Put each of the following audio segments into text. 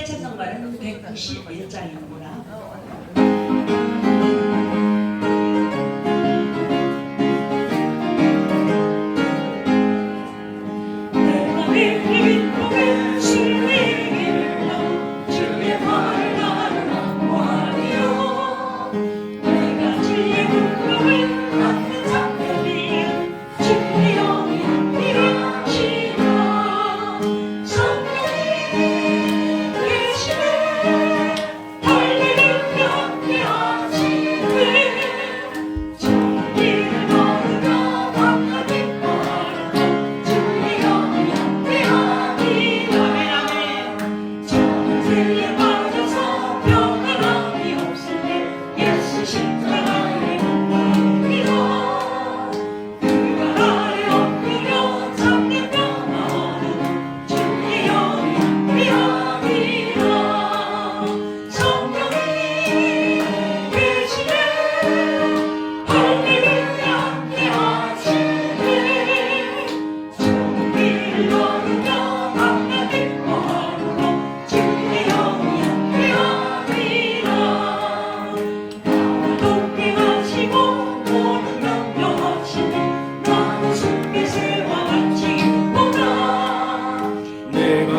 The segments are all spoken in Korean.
찬송가는 191장이구나.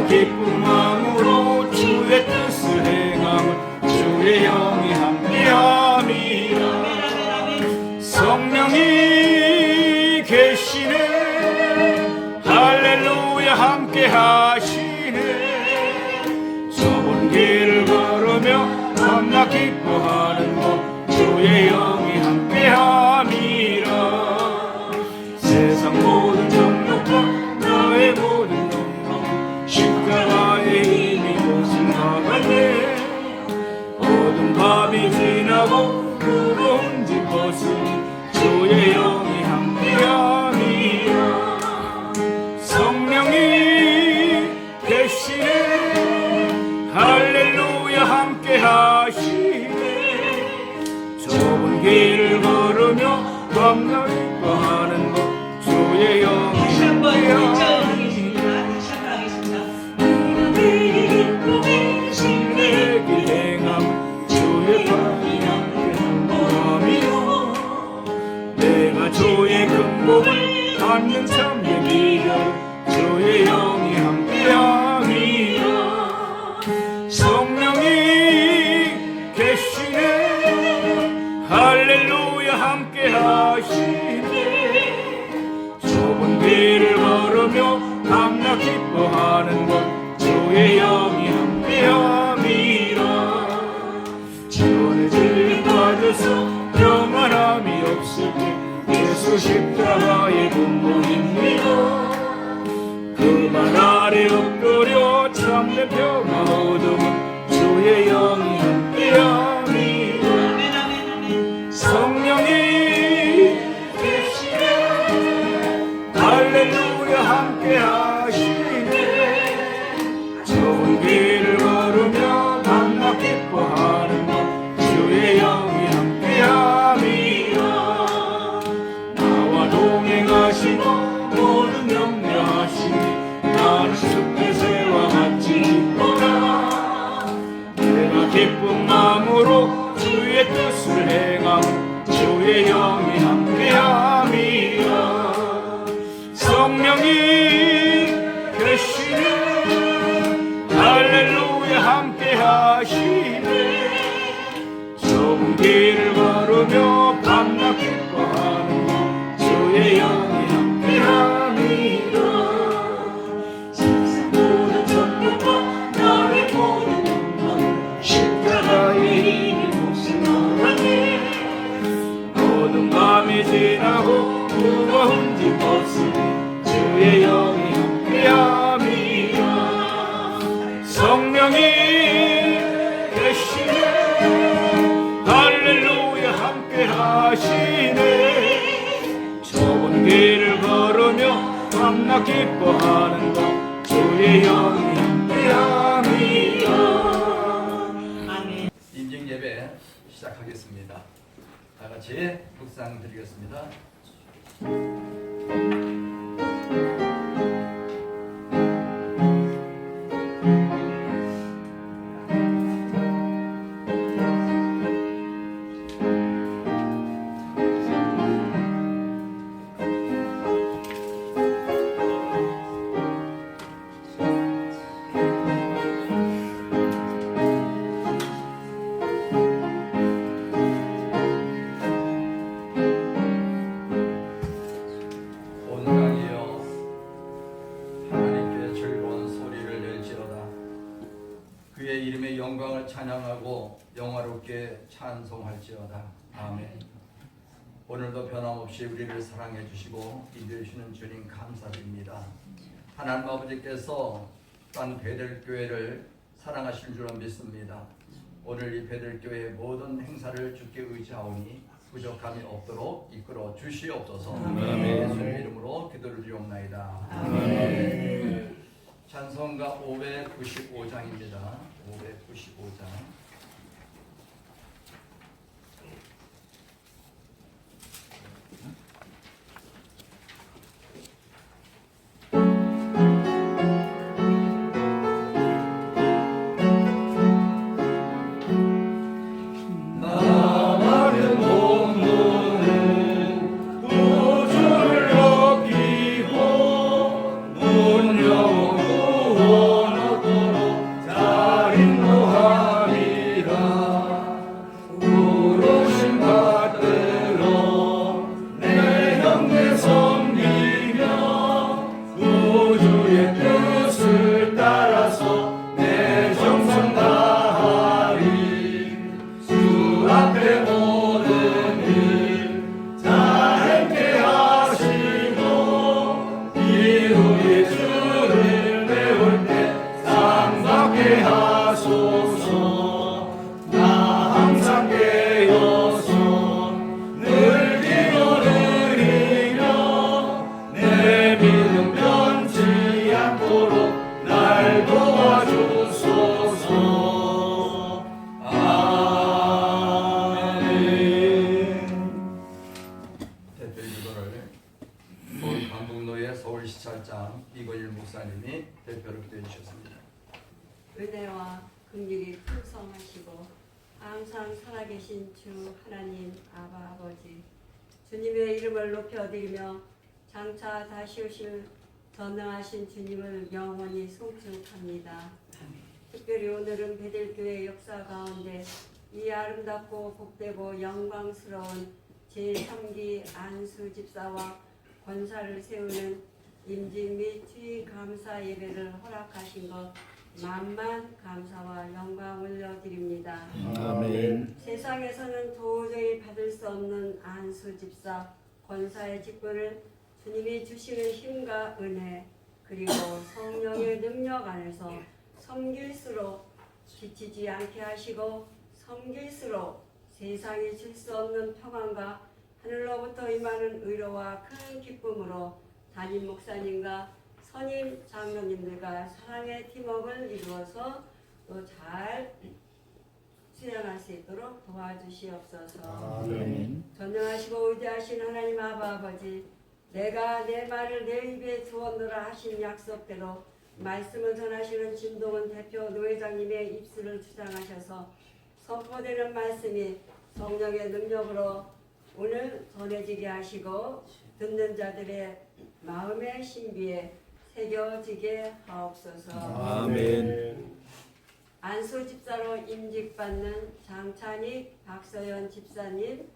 기쁜 마음으로 주의 뜻을 행함은 주의 영이 함께함이라. 성령이 계시네 할렐루야 함께하시네. 좁은 길을 걸으며 밤낮 기뻐하는 것 주의 영이 함께함이라. 세상 모든 정욕과 나의 모든 십자가의 힘이 옷을 막았네. 어두운 밤이 지나고 무거운 짐 벗으니 주의 영이 함께함이라. 성령이 계시네 할렐루야 함께하시네. 좁은 길을 걸으며 밤낮 기뻐하는 것 주의 영이 함께하시네. 주의 근복을 받는 참된 비결 주의 영이 함께함이라. 성령이 계시네 할렐루야 함께하시네. 좁은 길을 걸으며 밤낮 기뻐하는 것 주의 영이 함께함이라. 지원의 진리 빠져서 평안함이 없을 때 예수 십자가의 근본입니다. 그 말 아래 엎드려 참된 평화 얻음은 주의 영이 함께함이라. 성령이 계시네 할렐루야 함께하시네. 좋은 길을 걸으며 밤낮 기뻐하는 것 주의 영이 함께함이라. 모든 명령하시니 나는 숲에새와 같이 기뻐라. 내가 기쁜 마음으로 주의 뜻을 행함은 주의 영이 함께함이라. 성령이 계시네 할렐루야 함께하시네. 좁은 길을 걸으며 밤낮 기뻐하는 것 주의 영이 함께함이라. 세상 모든 전부와 나의 모든 영광 십자가의 힘이 몫을 막았네. 모든 밤이 지나고 무거운 짐 벗으니 주의 영이 함께함이라. 성령이 계시네 할렐루야 함께하시네. 길을 걸으며 밤낮 기뻐하는 것 주의 영이 함께함이라. 아멘. 인증 예배 시작하겠습니다. 다 같이 묵상 드리겠습니다. 주의 이름의 영광을 찬양하고 영화롭게 찬송할지어다. 아멘. 오늘도 변함없이 우리를 사랑해 주시고 인도해 주시는 주님 감사드립니다. 하나님 아버지께서 또한 베델교회를 사랑하실 줄로 믿습니다. 오늘 이 베델교회의 모든 행사를 주께 의지하오니 부족함이 없도록 이끌어 주시옵소서. 예수님 이름으로 기도를 드리옵나이다. 아멘. 찬송가 595장입니다. 595장. 서울시찰장 이건일 목사님이 대표로 기도해 주셨습니다. 은혜와 긍휼이 풍성하시고 항상 살아계신 주 하나님 아버지 주님의 이름을 높여드리며 장차 다시 오실 전능하신 주님을 영원히 송축합니다. 특별히 오늘은 베델교회 역사 가운데 이 아름답고 복되고 영광스러운 제3기 안수 집사와 권사를 세우는 임직 및 주의 감사 예배를 허락하신 것 만만 감사와 영광 올려드립니다. 아멘. 세상에서는 도저히 받을 수 없는 안수 집사 권사의 직분을 주님이 주시는 힘과 은혜 그리고 성령의 능력 안에서 섬길수록 지치지 않게 하시고 섬길수록 세상이 줄 수 없는 평안과 하늘로부터 임하는 의로와 큰 기쁨으로 담임 목사님과 선임 장로님들과 사랑의 팀워크를 이루어서 또 잘 수행할 수 있도록 도와주시옵소서. 아멘. 전능하시고 위대하신 하나님 아버지, 내가 내 말을 내 입에 두었노라 하신 약속대로 말씀을 전하시는 진동은 대표 노회장님의 입술을 주장하셔서 선포되는 말씀이 성령의 능력으로 오늘 전해지게 하시고 듣는 자들의 마음의 신비에 새겨지게 하옵소서. 아멘. 안수 집사로 임직받는 장찬익 박서연 집사님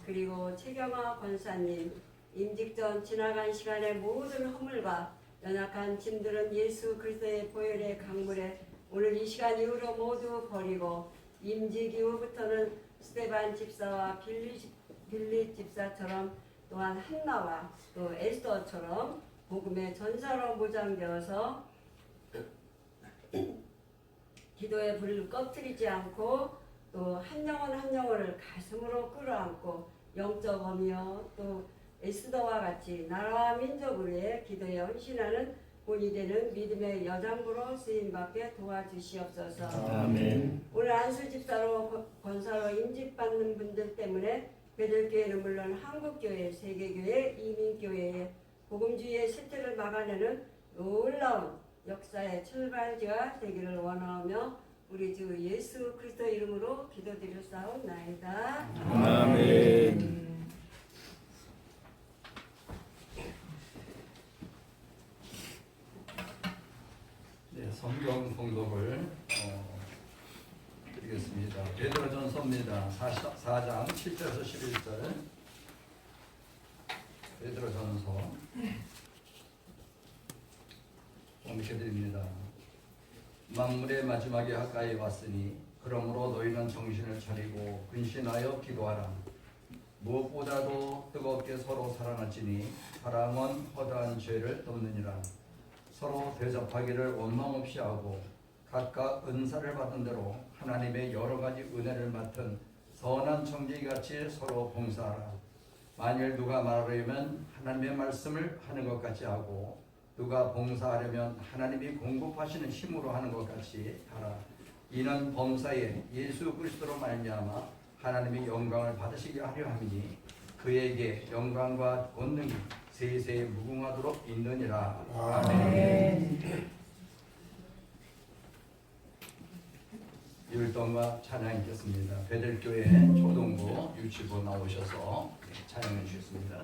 그리고 최경화 권사님 임직 전 지나간 시간의 모든 허물과 연약한 짐들은 예수 그리스도의 보혈의 강물에 오늘 이 시간 이후로 모두 버리고 임직 이후부터는 스테반 집사와 빌리 집사처럼 또한 한나와 또 에스더처럼 복음의 전사로 무장되어서 기도의 불을 꺼뜨리지 않고 또 한 영혼 한 영혼을 가슴으로 끌어안고 영적 어미여 또 에스더와 같이 나라와 민족을 위해 기도에 헌신하는 본이 되는 믿음의 여장부로 쓰임받게 도와주시옵소서. 아멘. 오늘 안수 집사로 권사로 임직받는 분들 때문에 베들교회는 물론 한국교회, 세계교회, 이민교회의 복음주의의 쇠퇴를 막아내는 놀라운 역사의 출발지가 되기를 원하며 우리 주 예수 그리스도 이름으로 기도드렸사옵나이다. 아멘. 네, 성경 봉독을 드리겠습니다. 베드로전서입니다. 4장 7절에서 11절. 베드로전서 봉독해드립니다. 만물의 마지막에 가까이 왔으니 그러므로 너희는 정신을 차리고 근신하여 기도하라. 무엇보다도 뜨겁게 서로 사랑할지니 사랑은 허다한 죄를 덮느니라. 서로 대접하기를 원망 없이 하고 각각 은사를 받은 대로 하나님의 여러 가지 은혜를 맡은 선한 청지기같이 서로 봉사하라. 만일 누가 말하려면 하나님의 말씀을 하는 것 같이 하고 누가 봉사하려면 하나님이 공급하시는 힘으로 하는 것 같이 하라. 이는 범사에 예수 그리스도로 말미암아 하나님의 영광을 받으시게 하려 함이니 그에게 영광과 권능이 세세에 무궁하도록 있느니라. 아멘. 율동과 찬양 있겠습니다. 베델교회 초동부 유치부 나오셔서 찬양해 주셨습니다.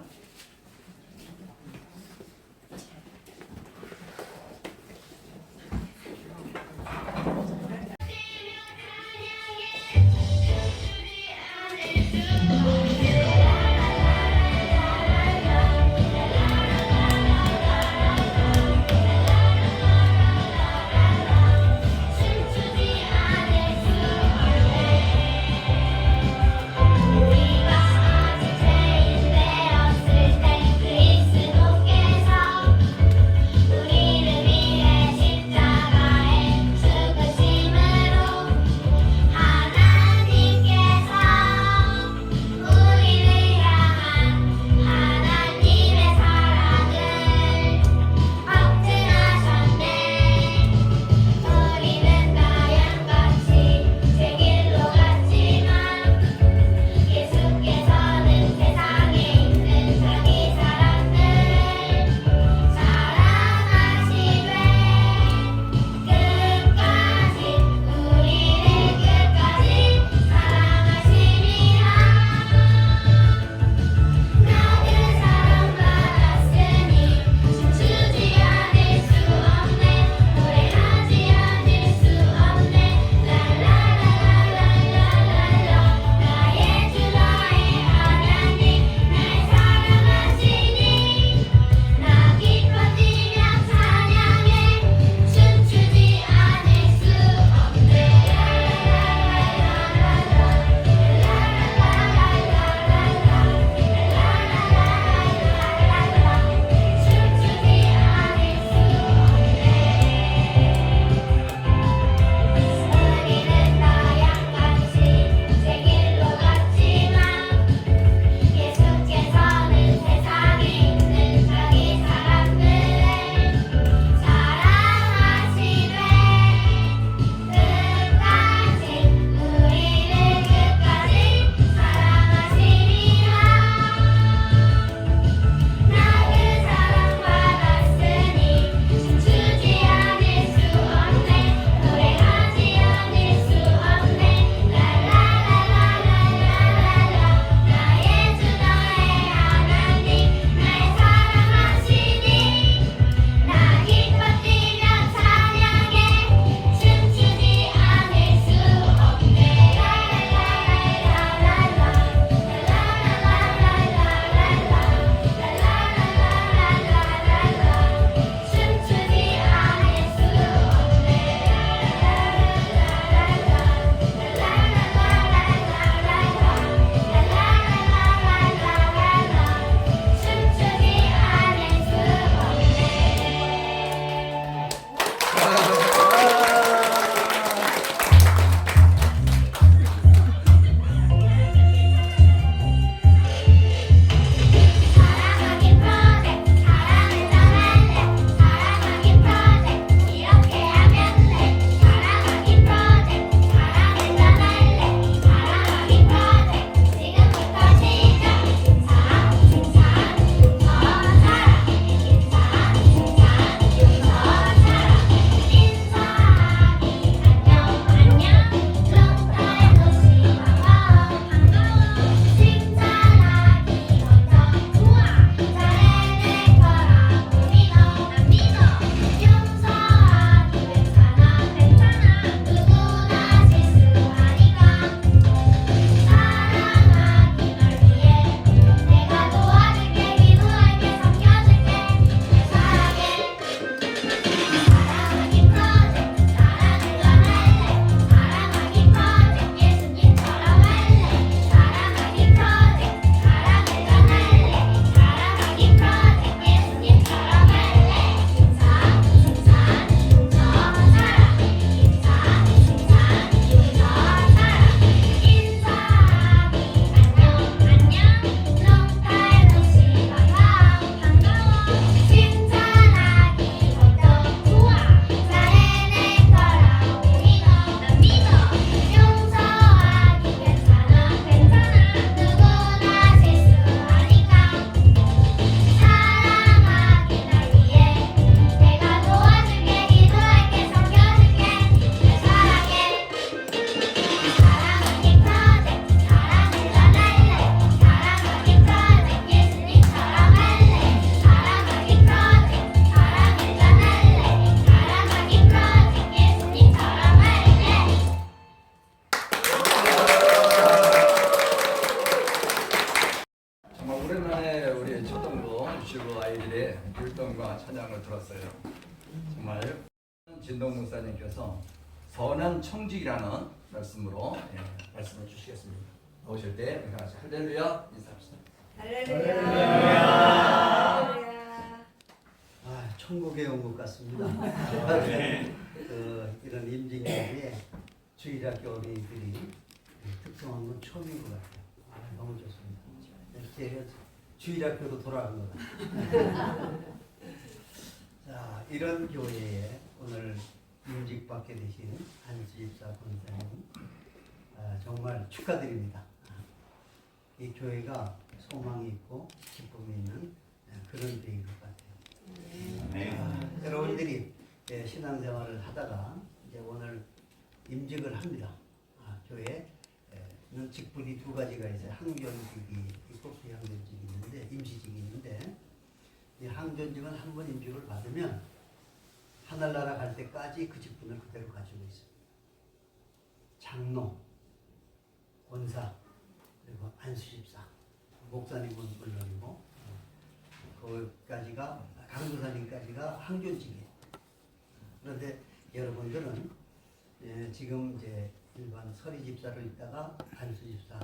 우리가 아직 죄인되었을 찬양을 들었어요. 정말 진동 목사님께서 선한 청직이라는 말씀으로 말씀을 주시겠습니다. 오실 때 우리 같이 할렐루야 인사합시다. 할렐루야. 아, 천국에 온 것 같습니다. 이런 임직년에 주일학교 어린이들이 특성한 건 처음인 것 같아요. 너무 좋습니다. 제가 주일학교로 돌아간 것 같아요. 자, 이런 교회에 오늘 임직받게 되신 한수집사 권사님 정말 축하드립니다. 이 교회가 소망이 있고 기쁨이 있는 그런 교회인 것 같아요. 여러분들이 신앙생활을 하다가 이제 오늘 임직을 합니다. 교회는 직분이 두 가지가 있어요. 항전직이 있고 비항전직이 있는데 임시직이 있는데 이 항전직은 한 번 임직을 받으면 하늘나라 갈 때까지 그 직분을 그대로 가지고 있습니다. 장로, 권사, 그리고 안수집사, 목사님은 물론이고 거기까지가 강도사님까지가 항전직이에요. 그런데 여러분들은 지금 이제 일반 서리집사를 있다가 안수집사,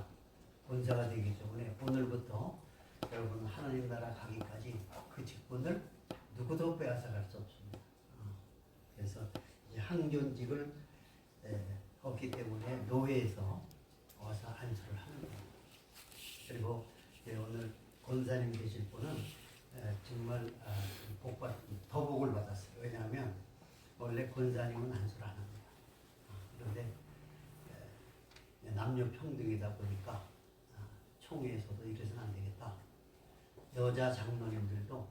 권사가 되기 때문에 오늘부터 여러분 하나님 나라 가기까지 그 직분을 누구도 빼앗아갈 수 없습니다. 그래서 이제 항전직을 얻기 때문에 노회에서 와서 안수를 하는 거예요. 그리고 오늘 권사님 되실 분은 정말 더 복을 받았어요. 왜냐하면 원래 권사님은 안수를 안 합니다. 그런데 남녀 평등이다 보니까 총회에서도 이래서는 안 되겠다. 여자 장로님들도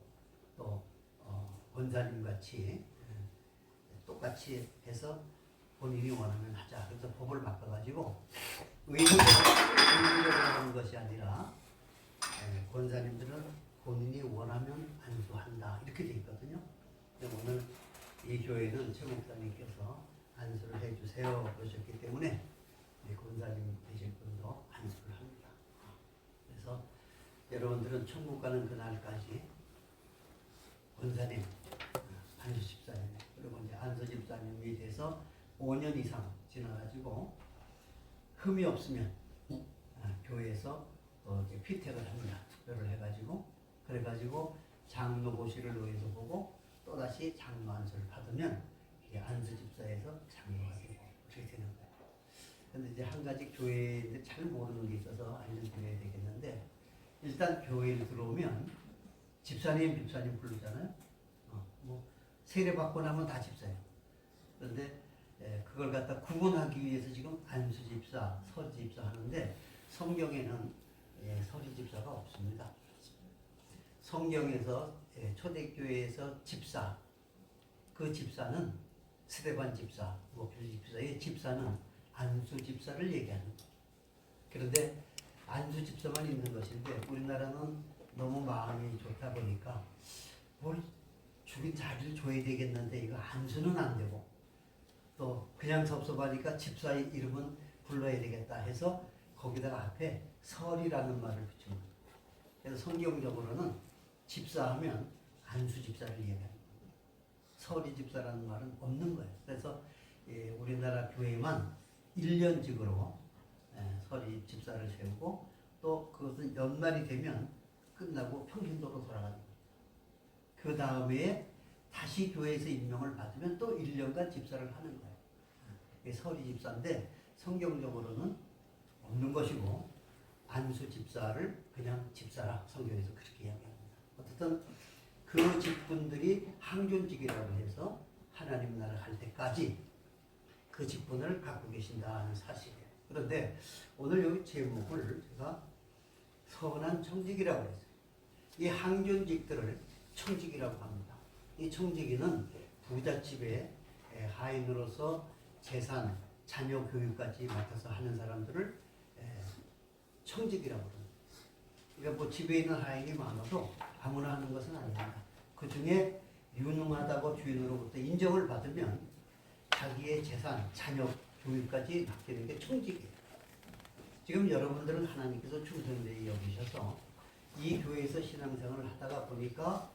또 권사님 같이 똑같이 해서 본인이 원하면 하자. 그래서 법을 바꿔가지고 의무적으로 하는 것이 아니라 권사님들은 본인이 원하면 안수한다. 이렇게 돼 있거든요. 근데 오늘 이 교회는 최 목사님께서 안수를 해주세요 그러셨기 때문에 권사님 되실 분도 안수를 합니다. 그래서 여러분들은 천국 가는 그날까지 권사님, 안수집사님, 그리고 이제 안수집사님이 돼서 5년 이상 지나가지고 흠이 없으면 교회에서 이제 피택을 합니다. 특별을 해가지고 그래가지고 장로고시를 노예서 보고 또다시 장로 안수를 받으면 이게 안수집사에서 장로가 되고 그렇게 되는 거예요. 근데 이제 한 가지 교회인데 잘 모르는 게 있어서 알려드려야 되겠는데 일단 교회를 들어오면 집사님, 집사님 부르잖아요. 뭐 세례받고 나면 다 집사예요. 그런데 그걸 갖다 구분하기 위해서 지금 안수집사, 서리집사 하는데 성경에는 서리집사가 없습니다. 성경에서 초대교회에서 집사, 그 집사는 스데반 집사, 목필 집사의 집사는 안수집사를 얘기하는 거예요. 그런데 안수집사만 있는 것인데 우리나라는 너무 마음이 좋다 보니까 뭘 주긴 자리를 줘야 되겠는데 이거 안수는 안 되고 또 그냥 섭섭하니까 집사의 이름은 불러야 되겠다 해서 거기다가 앞에 설이라는 말을 붙인 거예요. 그래서 성경적으로는 집사하면 안수집사를 얘기하는 거예요. 서리집사라는 말은 없는 거예요. 그래서 우리나라 교회만 1년직으로 서리집사를 세우고 또 그것은 연말이 되면 끝나고 평신도로 돌아가는 거예요. 그 다음에 다시 교회에서 임명을 받으면 또 1년간 집사를 하는 거예요. 이게 서리집사인데 성경적으로는 없는 것이고 안수집사를 그냥 집사라 성경에서 그렇게 이야기합니다. 어쨌든 그 직분들이 항존직이라고 해서 하나님 나라 갈 때까지 그 직분을 갖고 계신다는 사실이에요. 그런데 오늘 여기 제목을 제가 선한 청직이라고 했어요. 이 항존직들을 청직이라고 합니다. 이 청직이는 부잣집의 하인으로서 재산, 자녀 교육까지 맡아서 하는 사람들을 청직이라고 합니다. 그러니까 뭐 집에 있는 하인이 많아도 아무나 하는 것은 아닙니다. 그 중에 유능하다고 주인으로부터 인정을 받으면 자기의 재산, 자녀 교육까지 맡기는 게 청직이에요. 지금 여러분들은 하나님께서 충성되게 여기셔서 이 교회에서 신앙생활을 하다가 보니까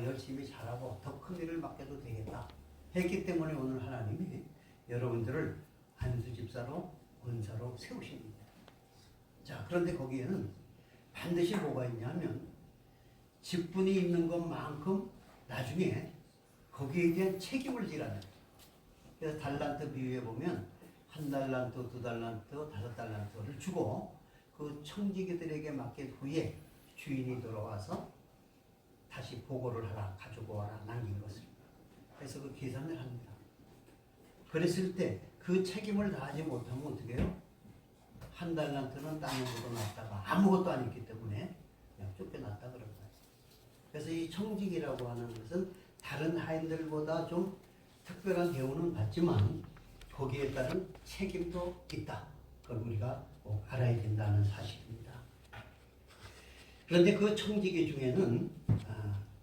열심히 잘하고 더 큰 일을 맡겨도 되겠다 했기 때문에 오늘 하나님이 여러분들을 안수집사로 은사로 세우신 겁니다. 자, 그런데 거기에는 반드시 뭐가 있냐면 직분이 있는 것만큼 나중에 거기에 대한 책임을 지라는 거예요. 그래서 달란트 비유에 보면 1달란트, 2달란트, 5달란트를 주고 그 청지기들에게 맡긴 후에 주인이 돌아와서 다시 보고를 하라, 가지고 와라, 남긴 것을. 그래서 그 계산을 합니다. 그랬을 때 그 책임을 다하지 못하면 어떻게 해요? 1달란트는 땅에 묻어놨다가 아무것도 안 했기 때문에 그냥 쫓겨났다 그런 거예요. 그래서 이 청직이라고 하는 것은 다른 하인들보다 좀 특별한 대우는 받지만 거기에 따른 책임도 있다. 그걸 우리가 꼭 알아야 된다는 사실입니다. 그런데 그 청지기 중에는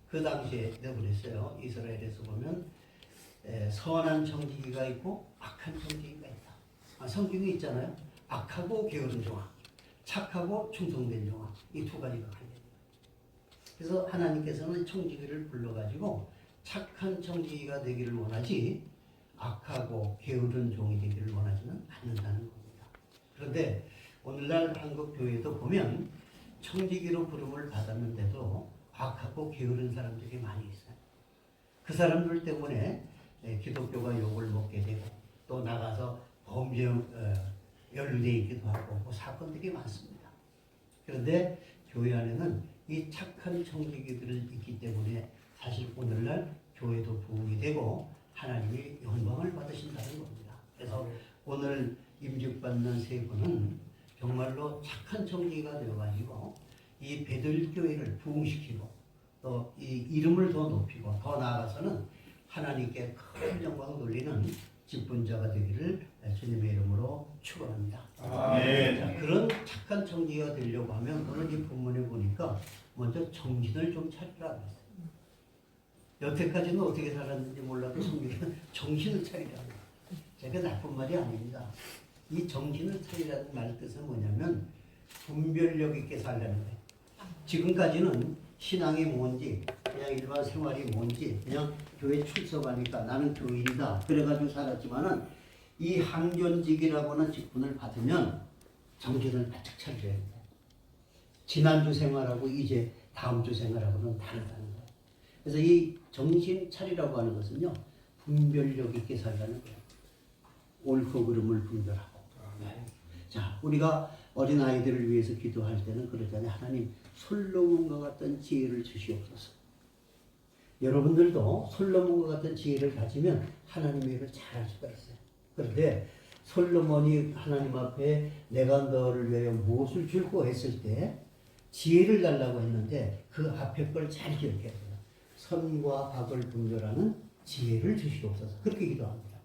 그 당시에 내보냈어요. 이스라엘에서 보면 선한 청지기가 있고 악한 청지기가 있다. 성경에 있잖아요. 악하고 게으른 종아, 착하고 충성된 종아, 이 두 가지가 갈려요. 그래서 하나님께서는 청지기를 불러가지고 착한 청지기가 되기를 원하지 악하고 게으른 종이 되기를 원하지는 않는다는 겁니다. 그런데 오늘날 한국 교회도 보면 청지기로 부름을 받았는데도 악하고 게으른 사람들이 많이 있어요. 그 사람들 때문에 기독교가 욕을 먹게 되고 또 나가서 범죄 연루되어 있기도 하고 그 사건들이 많습니다. 그런데 교회 안에는 이 착한 청지기들을 있기 때문에 사실 오늘날 교회도 부흥이 되고 하나님이 영광을 받으신다는 겁니다. 그래서 오늘 임직받는 세 분은 정말로 착한 청지기가 되어가지고 이 베들교회를 부흥시키고 또 이 이름을 더 높이고 더 나아가서는 하나님께 큰 영광을 돌리는 직분자가 되기를 주님의 이름으로 축원합니다. 아멘. 그런 착한 청지기가 되려고 하면 오늘 이 본문에 보니까 먼저 정신을 좀 차리라 그랬어요. 여태까지는 어떻게 살았는지 몰라도 성경은 정신을 차리라는 거예요. 제가 나쁜 말이 아닙니다. 이 정신을 차리라는 말 뜻은 뭐냐면 분별력 있게 살라는 거예요. 지금까지는 신앙이 뭔지 그냥 일반 생활이 뭔지 그냥 교회 출석하니까 나는 교인이다 그래가지고 살았지만은 이 항존직이라고 하는 직분을 받으면 정신을 바짝 차려야 돼요. 지난주 생활하고 이제 다음 주 생활하고는 다르다는 거예요. 그래서 이 정신 차리라고 하는 것은요 분별력 있게 살라는 거예요. 옳고 그름을 분별하고. 자, 우리가 어린 아이들을 위해서 기도할 때는 그러잖아요. 하나님 솔로몬과 같은 지혜를 주시옵소서. 여러분들도 솔로몬과 같은 지혜를 가지면 하나님의 일을 잘할 수가 있어요. 그런데 솔로몬이 하나님 앞에 내가 너를 위하여 무엇을 줄고 했을 때 지혜를 달라고 했는데 그 앞에 걸 잘 기억해야 돼요. 선과 악을 분별하는 지혜를 주시옵소서. 그렇게 기도합니다.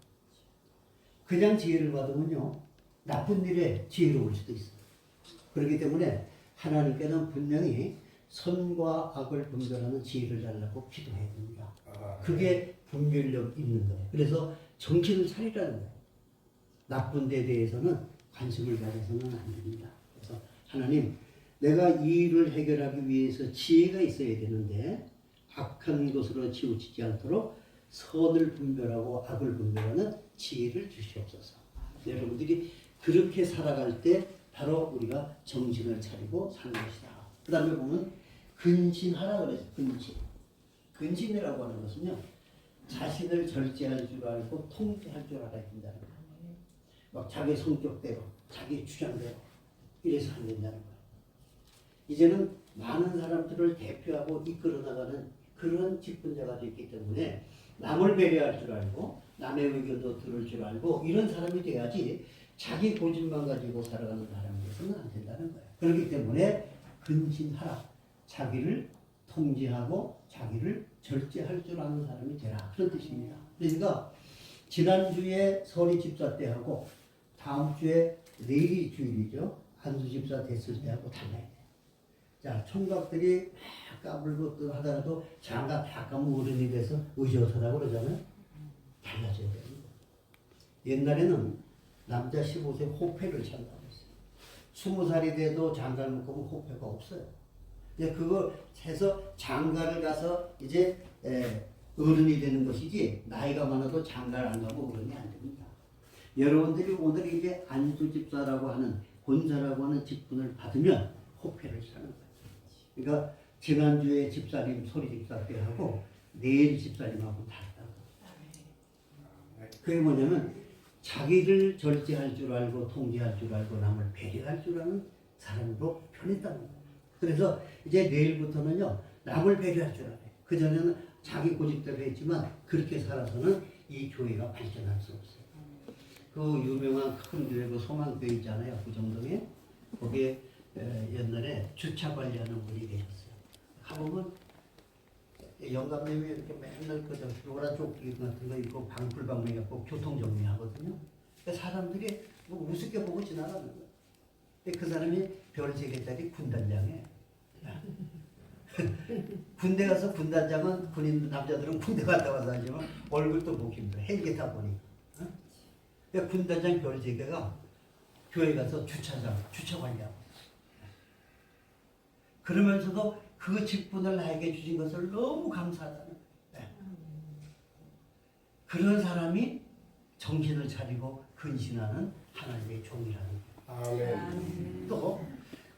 그냥 지혜를 받으면요 나쁜 일에 지혜로울 수도 있어요. 그렇기 때문에 하나님께는 분명히 선과 악을 분별하는 지혜를 달라고 기도해야 됩니다. 그게 분별력 있는 거예요. 그래서 정신을 차리라는 거예요. 나쁜 데 대해서는 관심을 가져서는 안 됩니다. 그래서 하나님, 내가 이 일을 해결하기 위해서 지혜가 있어야 되는데 악한 것으로 치우치지 않도록 선을 분별하고 악을 분별하는 지혜를 주시옵소서. 여러분들이 그렇게 살아갈 때 바로 우리가 정신을 차리고 사는 것이다. 그 다음에 보면 근신하라 그래서 근신. 근신이라고 하는 것은요. 자신을 절제할 줄 알고 통제할 줄 알아야 된다는 거예요. 막 자기 성격대로, 자기 주장대로 이래서 안 된다는 거예요. 이제는 많은 사람들을 대표하고 이끌어 나가는 그런 직분자가 됐기 때문에 남을 배려할 줄 알고 남의 의견도 들을 줄 알고 이런 사람이 돼야지 자기 고집만 가지고 살아가는 사람이 돼서는 안 된다는 거예요. 그렇기 때문에 근신하라. 자기를 통제하고 자기를 절제할 줄 아는 사람이 되라. 그런 뜻입니다. 그러니까 지난주에 설이 집사 때하고 다음 주에 내일이 주일이죠. 안수 집사 됐을 때하고 달라야 돼요. 자, 총각들이 막 까불고 또 하더라도 장가 다 까면 어른이 돼서 의젓하다고 그러잖아요. 달라져야 돼요. 옛날에는 남자 15세 호패를 찬다고 했어요. 20살이 돼도 장가를 못 가면 호패가 없어요. 이제 그거 해서 장가를 가서 이제 어른이 되는 것이지 나이가 많아도 장가를 안 가면 어른이 안 됩니다. 여러분들이 오늘 이제 안수집사라고 하는 권사라고 하는 직분을 받으면 호패를 사는 거예요. 그러니까 지난주에 집사님 소리 집사 때하고 내일 집사님하고 다르다고. 그게 뭐냐면 자기를 절제할 줄 알고 통제할 줄 알고 남을 배려할 줄 아는 사람으로 변했다는 거예요. 그래서 이제 내일부터는요 남을 배려할 줄 알아요. 그전에는 자기 고집대로 했지만 그렇게 살아서는 이 교회가 발전할 수 없어요. 그 유명한 큰 교회 그 소망교회 있잖아요. 구정동에 거기에 옛날에 주차 관리하는 분이 계셨어요. 가보면 영감님이 이렇게 맨날 그 노란 조끼 같은 거 입고 방풀방맹 갖고 교통 정리하거든요. 그러니까 사람들이 뭐 우습게 보고 지나가는 거예요. 근데 그 사람이 별 3개짜리 군단장이에요. 군대 가서 군단장은 군인 남자들은 군대 갔다 와서 하지만 얼굴도 못 힘들어. 헬기 타 보니까. 그러니까 군단장 별 3개가 교회 가서 주차 관리하고. 그러면서도 그 직분을 나에게 주신 것을 너무 감사하다는 거예요. 그런 사람이 정신을 차리고 근신하는 하나님의 종이라는 거예요. 아멘. 또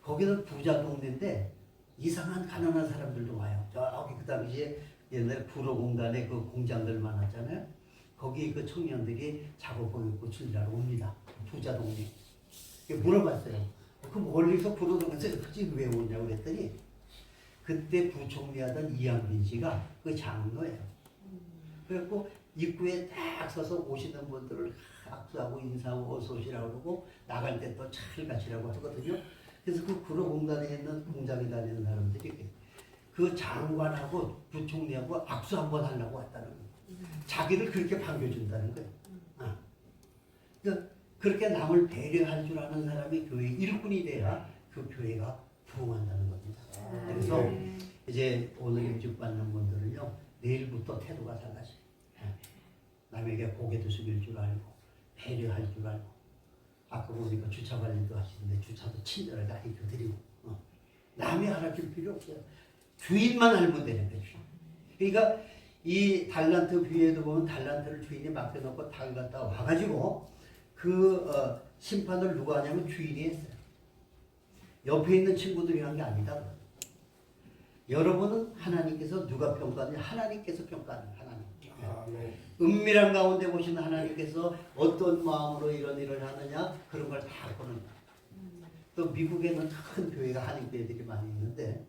거기는 부자 동네인데 이상한 가난한 사람들도 와요. 저기 그 당시에 옛날에 구로공단에 그 공장들 많았잖아요. 거기 그 청년들이 작업복 입고 출일하러 옵니다. 부자 동네. 물어봤어요. 그 멀리서 구로동에서 굳이 왜 오냐고 그랬더니 그때 부총리 하던 이양빈 씨가 그 장인 거예요. 그래갖고 입구에 딱 서서 오시는 분들을 악수하고 인사하고 어서 오시라고 그러고 나갈 때 또 차를 가시라고 하거든요. 그래서 그 구로공단에 있는 공장에 다니는 사람들이 그 장관하고 부총리하고 악수 한번 하려고 왔다는 거예요. 자기를 그렇게 반겨준다는 거예요. 그러니까 그렇게 남을 배려할 줄 아는 사람이 교회 일꾼이 돼야 그 교회가 부흥한다는 겁니다. 그래서 이제 오늘 일찍 받는 분들은요 내일부터 태도가 달라져요. 남에게 고개도 숙일 줄 알고 배려할 줄 알고 아까 보니까 주차 관리도 하시는데 주차도 친절하게 가르쳐 드리고 남이 가르칠 필요 없어요. 주인만 알면 되는 거죠. 그러니까 이 달란트 비유에도 보면 달란트를 주인이 맡겨놓고 닭을 갖다 와가지고 그 심판을 누가 하냐면 주인이 했어요. 옆에 있는 친구들이 한 게 아니다. 여러분은 하나님께서 누가 평가하느냐? 하나님께서 평가하는 하나님. 아멘. 은밀한 가운데 보시는 하나님께서 어떤 마음으로 이런 일을 하느냐 그런 걸 다 보는 거예요. 또 미국에는 큰 교회가 한인교회들이 많이 있는데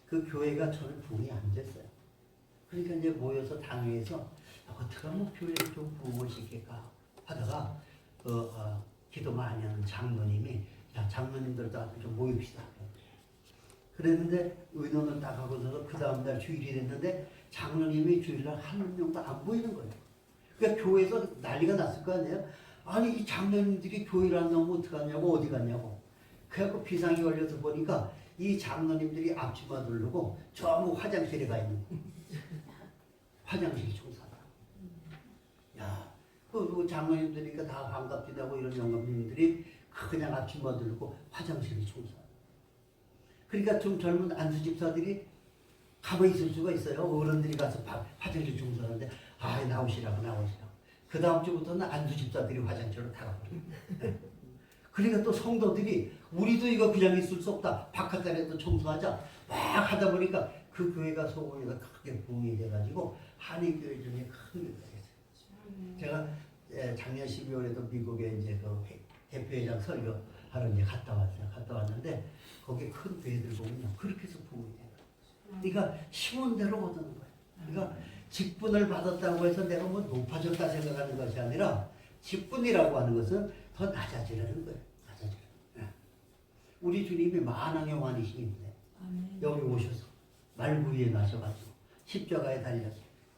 그 교회가 저는 부흥이 안 됐어요. 그러니까 이제 모여서 당회에서 어떻게 하면 교회를 좀 부흥을 시킬까 하다가 기도 많이 하는 장로님이 야 장로님들도 앞에 좀 모입시다. 그랬는데 의논을 딱 하고서 그 다음날 주일이 됐는데 장로님이 주일날 한 명도 안 보이는 거예요. 그러니까 교회에서 난리가 났을 거 아니에요. 아니 이 장로님들이 교회를 안 나오면 어떡하냐고 어디 갔냐고. 그래갖고 비상이 걸려서 보니까 이 장로님들이 앞치마 두르고 전부 화장실에 가 있는 거예요. 화장실 청사다. 야, 그 장로님들이니까 다 반갑지다고 이런 영감님들이 그냥 앞치마 두르고 화장실을 청사. 그러니까 좀 젊은 안수집사들이 가만히 있을 수가 있어요. 어른들이 가서 화장실 청소하는데 아 나오시라고. 그 다음 주부터는 안수집사들이 화장실로 다가버려요. 그러니까 또 성도들이 우리도 이거 그냥 있을 수 없다. 바깥자리에도 청소하자. 막 하다 보니까 그 교회가 소공에서 크게 부흥이 돼가지고 한인교회 중에 큰 교회가 됐어요. 제가 작년 12월에도 미국에 이제 그 대표회장 설교하러 이제 갔다 왔어요. 갔다 왔는데 거기에 큰 교회들 보면요. 그렇게 해서 부흥이 돼요. 그러니까 심은 대로 얻는 거예요. 그러니까 직분을 받았다고 해서 내가 뭐 높아졌다 생각하는 것이 아니라 직분이라고 하는 것은 더 낮아지라는 거예요. 낮아지라. 우리 주님이 만왕의 왕이신데 여기 오셔서 말구 위에 나셔가지고 십자가에 달려서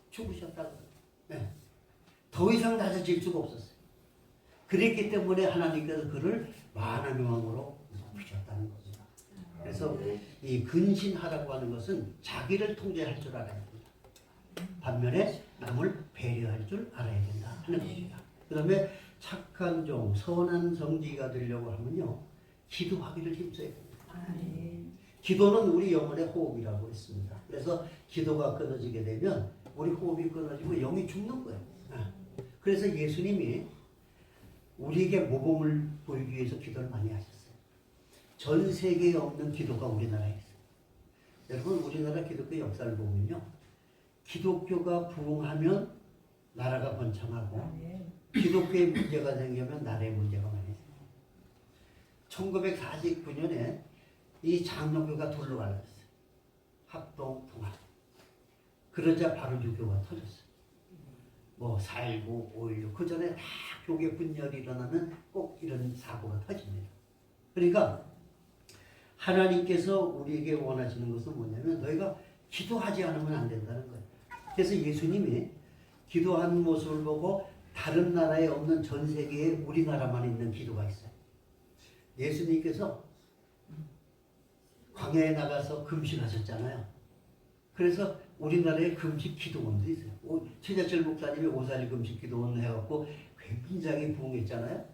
죽으셨다고. 더 이상 낮아질 수가 없었어요. 그랬기 때문에 하나님께서 그를 만왕의 왕으로 높이셨다는 겁니다. 그래서 이 근신하라고 하는 것은 자기를 통제할 줄 알아야 됩니다. 반면에 남을 배려할 줄 알아야 된다 하는 것입니다. 그 다음에 착한 종, 선한 성지가 되려고 하면요 기도하기를 힘써야 됩니다. 기도는 우리 영혼의 호흡이라고 했습니다. 그래서 기도가 끊어지게 되면 우리 호흡이 끊어지고 영이 죽는 거예요. 그래서 예수님이 우리에게 모범을 보이기 위해서 기도를 많이 하셨어요. 전 세계에 없는 기도가 우리나라에 있어요. 여러분 우리나라 기독교 역사를 보면요. 기독교가 부흥하면 나라가 번창하고 기독교에 문제가 생기면 나라에 문제가 많이 생겨요. 1949년에 이 장로교가 둘로 갈랐어요. 합동, 통합. 그러자 바로 유교가 터졌어요. 뭐 4.19, 5.16 그 전에 다 교계 분열이 일어나면 꼭 이런 사고가 터집니다. 그러니까 하나님께서 우리에게 원하시는 것은 뭐냐면 너희가 기도하지 않으면 안 된다는 거예요. 그래서 예수님이 기도하는 모습을 보고 다른 나라에 없는 전 세계에 우리나라만 있는 기도가 있어요. 예수님께서 광야에 나가서 금식하셨잖아요. 그래서 우리나라에 금식 기도원도 있어요. 최자철 목사님이 5.4.1 금식 기도원 해갖고 굉장히 부흥했잖아요.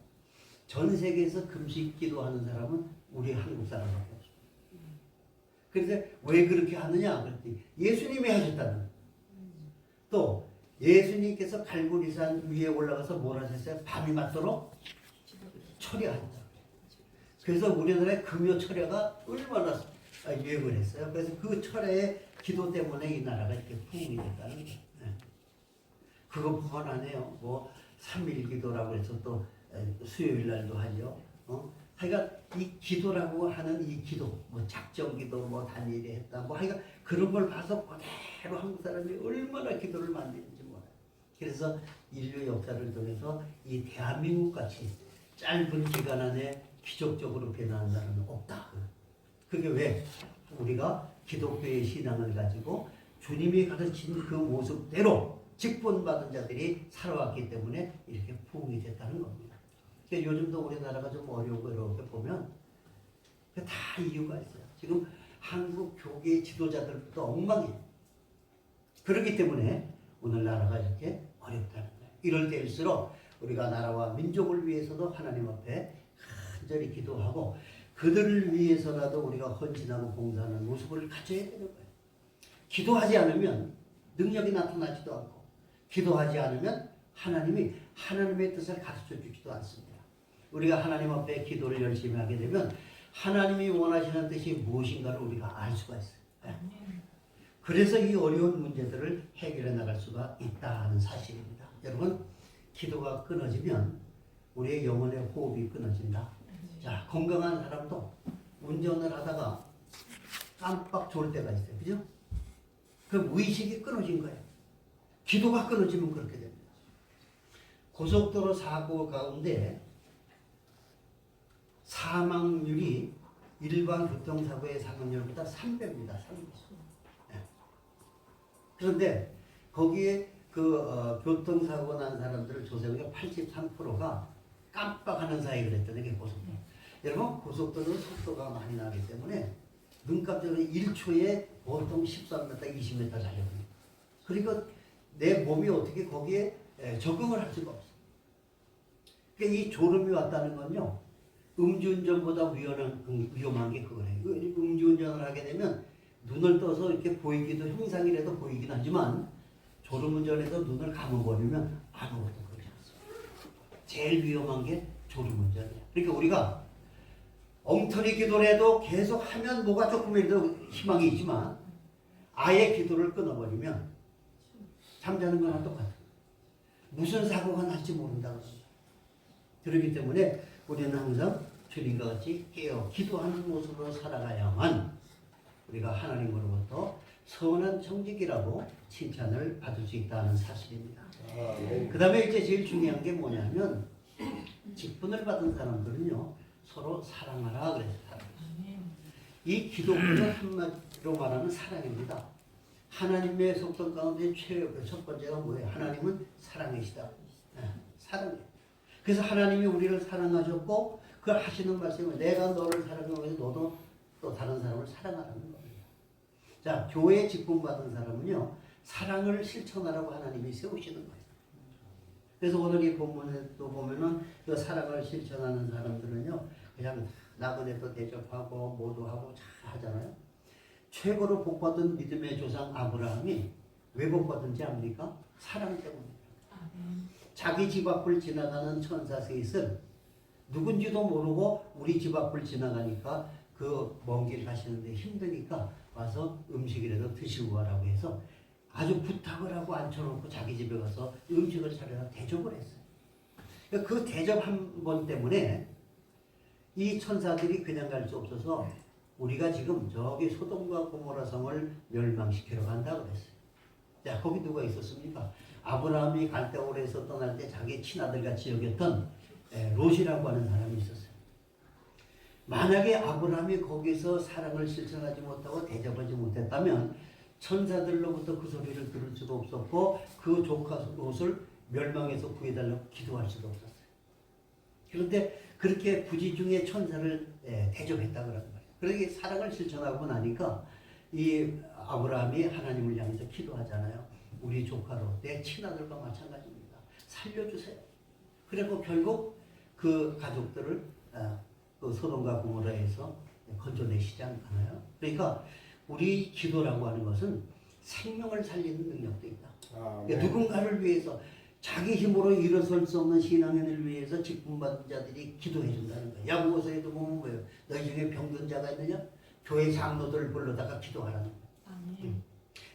전 세계에서 금식 기도하는 사람은 우리 한국 사람밖에 없어요. 그래서 왜 그렇게 하느냐 그랬더니 예수님이 하셨다는 거예요. 또 예수님께서 갈보리산 위에 올라가서 뭘 하셨어요? 밤이 맞도록 철야한다. 그래서 우리나라의 금요 철야가 얼마나 유행을 했어요. 그래서 그 철야의 기도 때문에 이 나라가 이렇게 부흥이 됐다는 거예요. 그것뿐만 아니에요. 뭐 3일 기도라고 해서 또 수요일 날도 하죠. 하여간 이 기도라고 하는 이 기도, 뭐 작정 기도, 뭐 단일이 했다, 뭐 하여간 그런 걸 봐서 그대로 한국 사람이 얼마나 기도를 많이 했는지 몰라요. 그래서 인류 역사를 통해서 이 대한민국 같이 짧은 기간 안에 기적적으로 변화한 나라는 없다. 그게 왜? 우리가 기독교의 신앙을 가지고 주님이 가르친 그 모습대로 직분받은 자들이 살아왔기 때문에 이렇게 부흥이 됐다는 겁니다. 그러니까 요즘도 우리나라가 좀 어려우고 이렇게 보면 다 이유가 있어요. 지금 한국 교계 지도자들부터 엉망이에요. 그렇기 때문에 오늘 나라가 이렇게 어렵다는 거예요. 이럴 때일수록 우리가 나라와 민족을 위해서도 하나님 앞에 간절히 기도하고 그들을 위해서라도 우리가 헌신하고 봉사하는 모습을 가져야 되는 거예요. 기도하지 않으면 능력이 나타나지도 않고 기도하지 않으면 하나님이 하나님의 뜻을 가르쳐 주지도 않습니다. 우리가 하나님 앞에 기도를 열심히 하게 되면 하나님이 원하시는 뜻이 무엇인가를 우리가 알 수가 있어요. 그래서 이 어려운 문제들을 해결해 나갈 수가 있다는 사실입니다. 여러분, 기도가 끊어지면 우리의 영혼의 호흡이 끊어진다. 자, 건강한 사람도 운전을 하다가 깜빡 졸 때가 있어요. 그죠? 그럼 의식이 끊어진 거예요. 기도가 끊어지면 그렇게 됩니다. 고속도로 사고 가운데 사망률이 일반 교통사고의 사망률보다 3배입니다. 3배. 네. 그런데 거기에 교통사고 난 사람들을 조사해보니까 83%가 깜빡하는 사이에 그랬더니 이게 고속도로. 여러분, 고속도로는 속도가 많이 나기 때문에 눈 깜짝으로 1초에 보통 13m, 20m 달려갑니다. 그리고 내 몸이 어떻게 거기에 적응을 할 수가 없어요. 그러니까 이 졸음이 왔다는 건요, 음주운전보다 위험한 게 그거예요. 음주운전을 하게 되면 눈을 떠서 이렇게 보이기도, 형상이라도 보이긴 하지만 졸음운전에서 눈을 감아버리면 아무것도 그러지 않습니다. 제일 위험한 게 졸음운전이에요. 그러니까 우리가 엉터리 기도를 해도 계속 하면 뭐가 조금이라도 희망이 있지만 아예 기도를 끊어버리면 잠자는 거랑 똑같아요. 무슨 사고가 날지 모른다고 합니다. 그렇기 때문에 우리는 항상 주님과 같이 깨어 기도하는 모습으로 살아가야만 우리가 하나님으로부터 선한 청직이라고 칭찬을 받을 수 있다는 사실입니다. 그 다음에 이제 제일 중요한 게 뭐냐면 직분을 받은 사람들은요 서로 사랑하라 그랬어요. 이 기독교는 한마디로 말하면 사랑입니다. 하나님의 속성 가운데 첫 번째가 뭐예요? 하나님은 사랑이시다. 사랑이에요. 그래서 하나님이 우리를 사랑하셨고 그 하시는 말씀은 내가 너를 사랑하고 너도 또 다른 사람을 사랑하라는 겁니다. 자, 교회에 직분받은 사람은요 사랑을 실천하라고 하나님이 세우시는 거예요. 그래서 오늘 이 본문에도 보면은 그 사랑을 실천하는 사람들은요 그냥 나그네도 대접하고 모두 하고 잘 하잖아요. 최고로 복받은 믿음의 조상 아브라함이 왜 복받은지 압니까? 사랑 때문에. 자기 집 앞을 지나가는 천사 셋을 누군지도 모르고 우리 집 앞을 지나가니까 그 먼 길 가시는데 힘드니까 와서 음식이라도 드시고 가라고 해서 아주 부탁을 하고 앉혀놓고 자기 집에 가서 음식을 차려서 대접을 했어요. 그러니까 그 대접 한 번 때문에 이 천사들이 그냥 갈 수 없어서 우리가 지금 저기 소돔과 고모라 성을 멸망시키러 간다고 그랬어요. 자, 거기 누가 있었습니까? 아브라함이 갈대오르에서 떠날 때 자기 친아들 같이 여겼던 롯이라고 하는 사람이 있었어요. 만약에 아브라함이 거기서 사랑을 실천하지 못하고 대접하지 못했다면 천사들로부터 그 소리를 들을 수도 없었고 그 조카 롯을 멸망해서 구해달라고 기도할 수도 없었어요. 그런데 그렇게 부지중에 천사를 대접했다 그러는 거예요. 그러게 사랑을 실천하고 나니까 이 아브라함이 하나님을 향해서 기도하잖아요. 우리 조카로 내 친아들과 마찬가지입니다. 살려주세요. 그리고 결국 그 가족들을 그 소돔과 고모라에서 건져내시지 않나요? 그러니까 우리 기도라고 하는 것은 생명을 살리는 능력도 있다. 그러니까 누군가를 위해서 자기 힘으로 일어설 수 없는 신앙인을 위해서 직분받은 자들이 기도해 준다는 거예요. 야고보서에도 보면 뭐예요? 너희 중에 병든 자가 있느냐? 교회 장로들을 불러다가 기도하라는 거예요.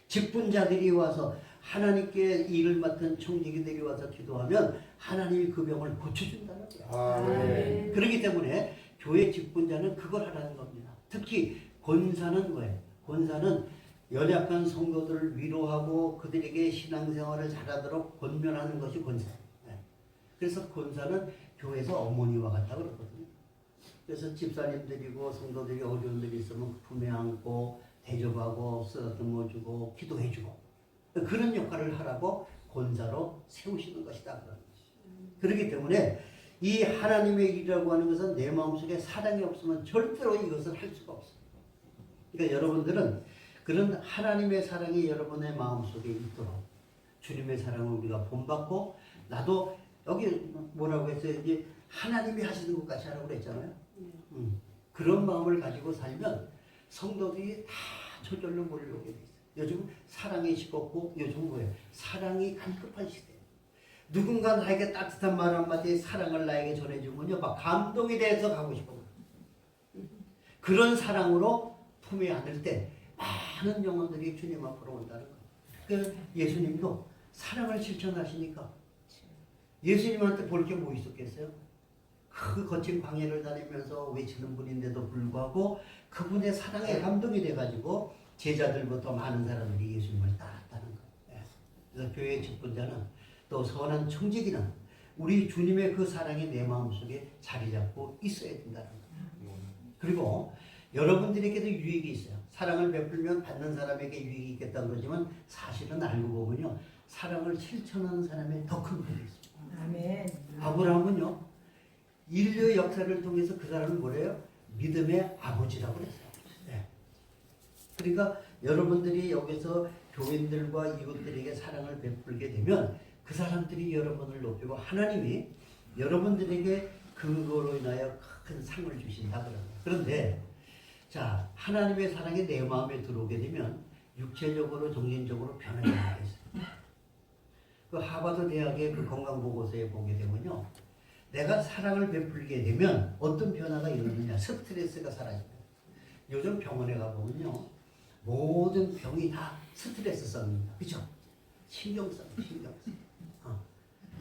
직분자들이 와서 하나님께 일을 맡은 총직이들이 와서 기도하면 하나님이 그 병을 고쳐준다는 거예요. 그렇기 때문에 교회 직분자는 그걸 하라는 겁니다. 특히 권사는 뭐예요? 권사는 연약한 성도들을 위로하고 그들에게 신앙생활을 잘하도록 권면하는 것이 권사예요. 그래서 권사는 교회에서 어머니와 같다 그러거든요. 그래서 집사님들이고 성도들이 어려운 일이 있으면 품에 안고 대접하고 쓰다듬어 주고 기도해 주고 그런 역할을 하라고 권사로 세우시는 것이다 그런 것이죠. 그렇기 때문에 이 하나님의 일이라고 하는 것은 내 마음속에 사랑이 없으면 절대로 이것을 할 수가 없어요. 그러니까 여러분들은 그런 하나님의 사랑이 여러분의 마음속에 있도록 주님의 사랑을 우리가 본받고 나도 여기 뭐라고 했어요? 이제 하나님이 하시는 것 같이 하라고 그랬잖아요. 그런 마음을 가지고 살면 성도들이 다 저절로 몰려오게 돼 있어요. 요즘 사랑이 식었고 요즘 뭐예요? 사랑이 갈급한 시대예요. 누군가 나에게 따뜻한 말 한마디에 사랑을 나에게 전해주면요 막 감동이 돼서 가고 싶어요. 그런 사랑으로 품에 안을 때 많은 영혼들이 주님 앞으로 온다는 거예요. 그 예수님도 사랑을 실천하시니까 예수님한테 볼 게 뭐 있었겠어요? 그 거친 광야를 다니면서 외치는 분인데도 불구하고 그분의 사랑에 감동이 돼가지고 제자들부터 많은 사람들이 예수님을 따랐다는 거예요. 그래서 교회의 직분자는 또 선한 청지기는 우리 주님의 그 사랑이 내 마음속에 자리 잡고 있어야 된다는 거예요. 그리고 여러분들에게도 유익이 있어요. 사랑을 베풀면 받는 사람에게 유익이 있겠다 그러지만 사실은 알고 보면요 사랑을 실천하는 사람의 더 큰 복이 있습니다. 아멘. 아브라함은요 인류의 역사를 통해서 그 사람을 뭐래요? 믿음의 아버지라고 그랬어요. 네. 그러니까 여러분들이 여기서 교인들과 이웃들에게 사랑을 베풀게 되면 그 사람들이 여러분을 높이고 하나님이 여러분들에게 그거로 인하여 큰 상을 주신다 그러는 거예요. 그런데 자 하나님의 사랑이 내 마음에 들어오게 되면 육체적으로 정신적으로 변하게 되겠어요. 그 하버드 대학의 그 건강보고서에 보게 되면요 내가 사랑을 베풀게 되면 어떤 변화가 일어나느냐 스트레스가 사라집니다. 요즘 병원에 가보면요 모든 병이 다 스트레스성입니다. 그렇죠? 신경성.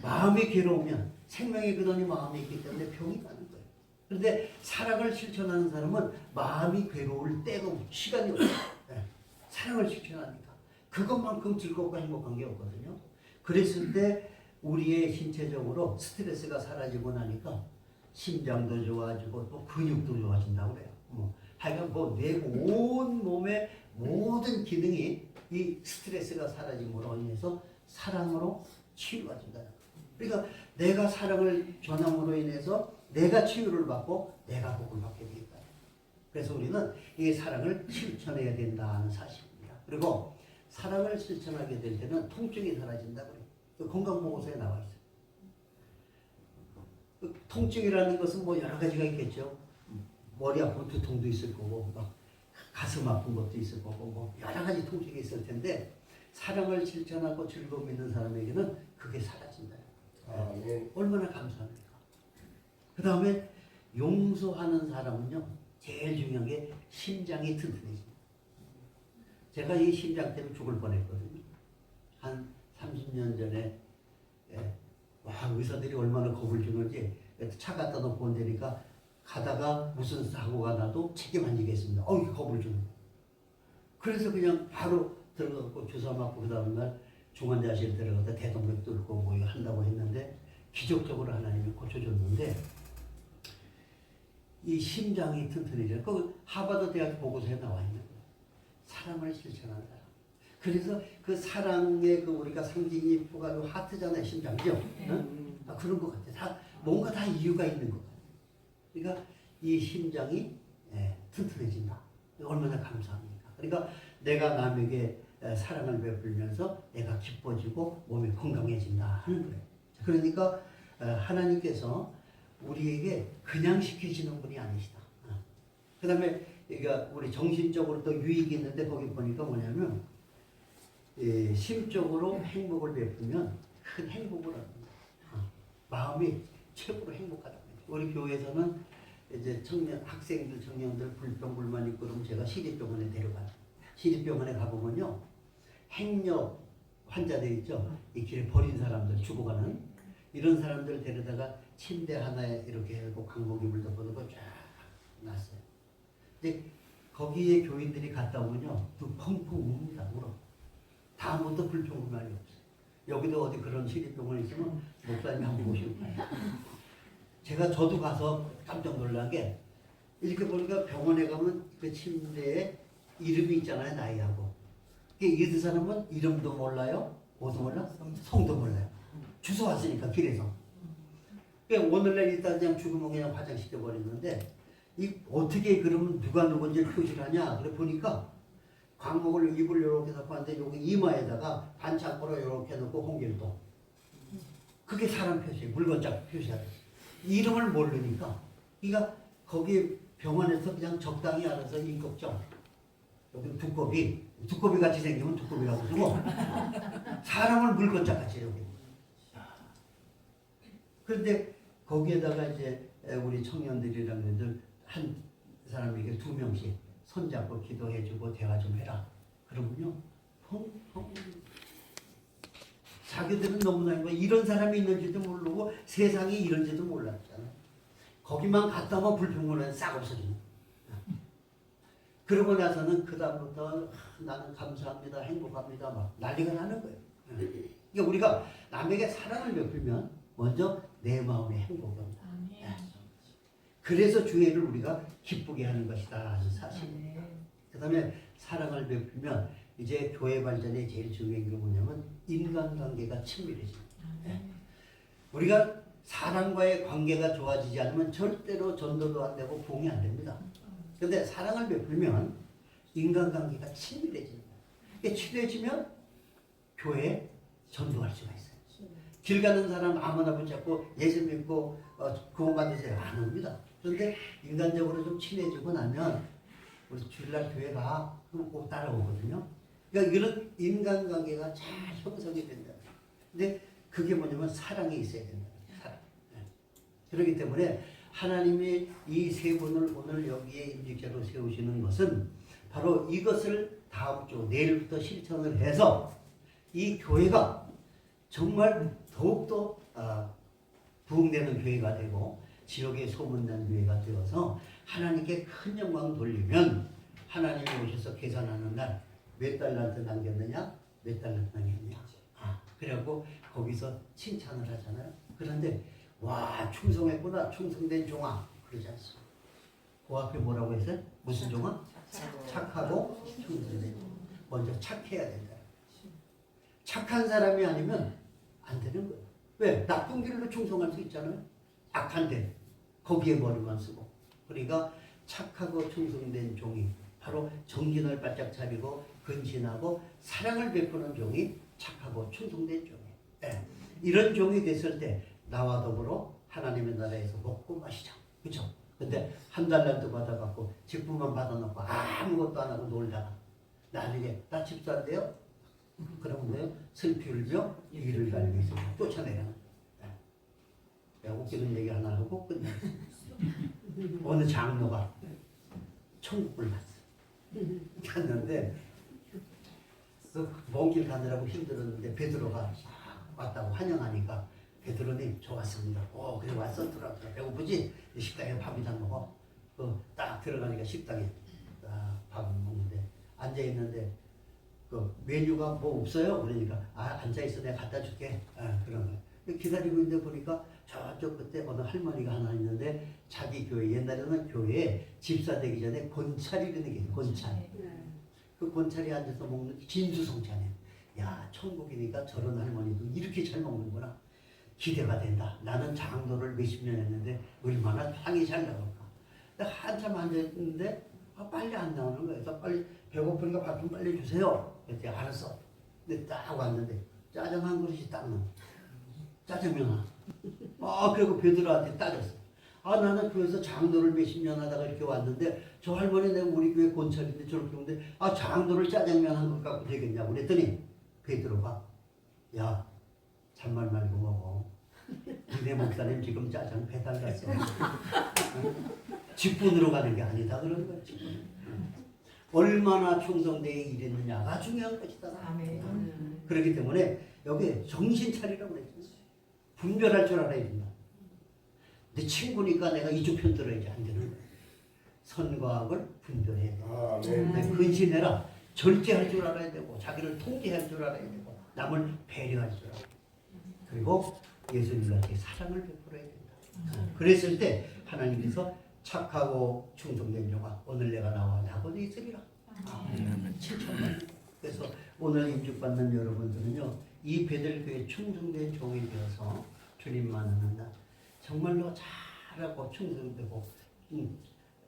마음이 괴로우면 생명의 근원이 마음에 있기 때문에 병이 가는 거예요. 그런데 사랑을 실천하는 사람은 마음이 괴로울 때가 시간이 없어요. 네. 사랑을 실천하니까 그것만큼 즐겁고 행복한 게 없거든요. 그랬을 때 우리의 신체적으로 스트레스가 사라지고 나니까 심장도 좋아지고 또 근육도 좋아진다고 그래요. 하여간 뭐 내 온 몸의 모든 기능이 이 스트레스가 사라짐으로 인해서 사랑으로 치유가 된다는 거예요. 그러니까 내가 사랑을 전함으로 인해서 내가 치유를 받고 내가 복을 받게 되겠다. 그래서 우리는 이 사랑을 실천해야 된다는 사실입니다. 그리고 사랑을 실천하게 될 때는 통증이 사라진다고 해요. 건강보고서에 나와 있어요. 통증이라는 것은 뭐 여러 가지가 있겠죠. 머리 아픈 두통도 있을 거고 막 가슴 아픈 것도 있을 거고 뭐 여러 가지 통증이 있을 텐데 사랑을 실천하고 즐거움 있는 사람에게는 그게 사라진다. 얼마나 감사합니까? 그 다음에 용서하는 사람은요 제일 중요한 게 심장이 튼튼해집니다. 제가 이 심장 때문에 죽을 뻔했거든요. 한 30년 전에 와 의사들이 얼마나 겁을 주는지 차 갖다 놓고 온다니까 가다가 무슨 사고가 나도 책임 안 지겠습니다. 겁을 주는 거예요. 그래서 그냥 바로 들어가고 주사 맞고 그 다음날 중환자실 들어가다 대동맥 뚫고 뭐 이거 한다고 했는데 기적적으로 하나님이 고쳐줬는데 이 심장이 튼튼해져요. 그 하버드 대학 보고서에 나와 있는 거예요. 사랑을 실천하는 사람. 그래서 그 사랑의 그 우리가 상징이 포괄로 하트잖아요. 심장이죠. 응? 그런 것 같아요. 뭔가 다 이유가 있는 것 같아요. 그러니까 이 심장이 튼튼해진다. 얼마나 감사합니까? 그러니까 내가 남에게 사랑을 베풀면서 내가 기뻐지고 몸이 건강해진다 하는 거예요. 그러니까 하나님께서 우리에게 그냥 시키시는 분이 아니시다. 그 다음에 우리 정신적으로 또 유익이 있는데 거기 보니까 뭐냐면 심적으로 행복을 베풀면 큰 행복을 얻는다. 마음이 최고로 행복하다. 우리 교회에서는 이제 학생들, 청년들 불평불만 있고 그러면 제가 시립병원에 데려가요. 시립병원에 가보면요. 행력 환자들 있죠. 이 길에 버린 사람들, 죽어가는 이런 사람들 데려다가 침대 하나에 이렇게 하고 강목이물 덮어놓고 쫙 놨어요. 근데 거기에 교인들이 갔다 오면요. 또 펑펑 웁니다. 울어. 다음부터 불평불만이 없어요. 여기도 어디 그런 시립병원에 있으면 목사님이 한번 오시고 저도 가서 깜짝 놀란 게 이렇게 보니까 병원에 가면 그 침대에 이름이 있잖아요. 나이하고. 이 사람은 이름도 몰라요. 뭐도 몰라? 성도 몰라요. 주소 왔으니까 길에서. 오늘날 일단 그냥 죽으면 그냥 화장시켜버리는데 어떻게 그러면 누가 누군지 표시를 하냐. 그래 보니까 광목을 입을 이렇게 잡고 하는데 여기 이마에다가 반창고로 이렇게 놓고 홍길동. 그게 사람 표시예요. 물건짝 표시하듯이. 이름을 모르니까. 그러니까 거기 병원에서 그냥 적당히 알아서 인격적. 여기 두꺼비 같이 생기면 두꺼비라고 쓰고 사람을 물건짝 같이 여기. 그런데 거기에다가 이제 우리 청년들이랑 애들 한 사람에게 2명씩 손잡고 기도해주고 대화 좀 해라. 그러면요, 펑펑. 자기들은 너무나 이런 사람이 있는지도 모르고 세상이 이런지도 몰랐잖아요. 거기만 갔다 오면 불평불만은 싹 없어지는. 그러고 나서는 그 다음부터 나는 감사합니다, 행복합니다, 막 난리가 나는 거예요. 그러니까 우리가 남에게 사랑을 베풀면 먼저 내 마음에 행복이 온다. 그래서 주애를 우리가 기쁘게 하는 것이다 하는 사실입니다. 그 다음에 사랑을 베풀면 이제 교회 발전에 제일 중요한 게 뭐냐면 인간관계가 친밀해집니다. 우리가 사람과의 관계가 좋아지지 않으면 절대로 전도도 안 되고 부흥이 안 됩니다. 그런데 사랑을 베풀면 인간관계가 친밀해집니다. 친해지면 교회에 전도할 수가 있어요. 길 가는 사람 아무나 붙잡고 예수 믿고 구원받으세요. 안 옵니다. 그런데 인간적으로 좀 친해지고 나면 우리 주일날 교회 가 그럼 꼭 따라오거든요. 그러니까 이런 인간관계가 잘 형성이 된다. 근데 그게 뭐냐면 사랑이 있어야 된다. 사랑. 그렇기 때문에 하나님이 이 세 분을 오늘 여기에 임직자로 세우시는 것은 바로 이것을 다음 주 내일부터 실천을 해서 이 교회가 정말 더욱더 부흥되는 교회가 되고 지역에 소문난 교회가 되어서 하나님께 큰 영광 돌리면 하나님이 오셔서 계산하는 날 몇 달란트 남겼느냐 몇 달란트 남겼느냐 그래갖고 거기서 칭찬을 하잖아요. 그런데 와 충성했구나 충성된 종아 그러지 않습니다. 그 앞에 뭐라고 했어요? 무슨 종아? 착하고 충성된 종아. 먼저 착해야 된다. 착한 사람이 아니면 안 되는 거예요. 왜? 나쁜 길로 충성할 수 있잖아요. 악한데 거기에 머리만 쓰고. 그러니까 착하고 충성된 종이 바로 정신을 바짝 차리고 근신하고 사랑을 베푸는 종이 착하고 충성된 종이에요. 네. 이런 종이 됐을 때 나와 더불어 하나님의 나라에서 먹고 마시자. 그렇죠? 근데 한 달란트 받아갖고 직분만 받아놓고 아무것도 안 하고 놀다가 나중에 나 집사인데요? 그러면요 슬피울며 이를 갈고 있습니다. 쫓아내려는. 내가 웃기는 얘기 하나 하고 끝내겠습니다. 어느 장로가 천국을 갔는데 먼 길 가느라고 힘들었는데 베드로가 왔다고 환영하니까 베드로님 좋았습니다. 그래 왔어 들어와 배고프지? 식당에 밥이나 먹어. 딱 들어가니까 식당에 밥 먹는데 앉아 있는데 그 메뉴가 뭐 없어요? 그러니까 앉아 있어 내가 갖다 줄게. 그런 거예요. 기다리고 있는데 보니까 저쪽 끝에 어느 할머니가 하나 있는데 자기 교회 옛날에는 교회에 집사 되기 전에 권찰이라는 게 있어요. 권찰. 그 권찰이 앉아서 먹는 진수성찬이에요. 야 천국이니까 저런 할머니도 이렇게 잘 먹는구나. 기대가 된다. 나는 장로를 몇십 년 했는데 얼마나 향이 잘 나올까. 내가 한참 앉아있는데 빨리 안 나오는 거예요. 그래서 빨리 배고프니까 밥 좀 빨리 주세요. 그랬더니 알았어. 근데 딱 왔는데 짜장 한 그릇이 딱 나와. 짜장면 하나. 그리고 베드로한테 따졌어. 나는 교회에서 장로를 몇십 년 하다가 이렇게 왔는데 저 할머니 내가 우리 교회 권찰인데 저렇게 오는데 장로를 짜장면 한 것 갖고 되겠냐고 그랬더니 베드로가 야 잔말 말고 먹어. 니네 목사님 지금 짜장 배달 갔어. 직분으로 가는 게 아니다 그런 거야. 직분. 얼마나 충성되게 일했느냐가 중요한 것이다. 아멘. 그렇기 때문에 여기 정신 차리라고 그랬어요. 분별할 줄 알아야 된다. 내 친구니까 내가 이쪽 편 들어야지 안 되는 거야. 선과 악을 분별해야 돼. 근신해라. 절제할 줄 알아야 되고 자기를 통제할 줄 알아야 되고 남을 배려할 줄 알아야 돼. 그리고 예수님같이 사랑을 베풀어야 된다. 그랬을 때 하나님께서 착하고 충성된 자가 오늘 내가 나와 나고도 있으리라. 그래서 오늘 임직받는 여러분들은요 이 베들교회 충성된 종이 되어서 주님 만나는다. 정말로 잘하고 충성되고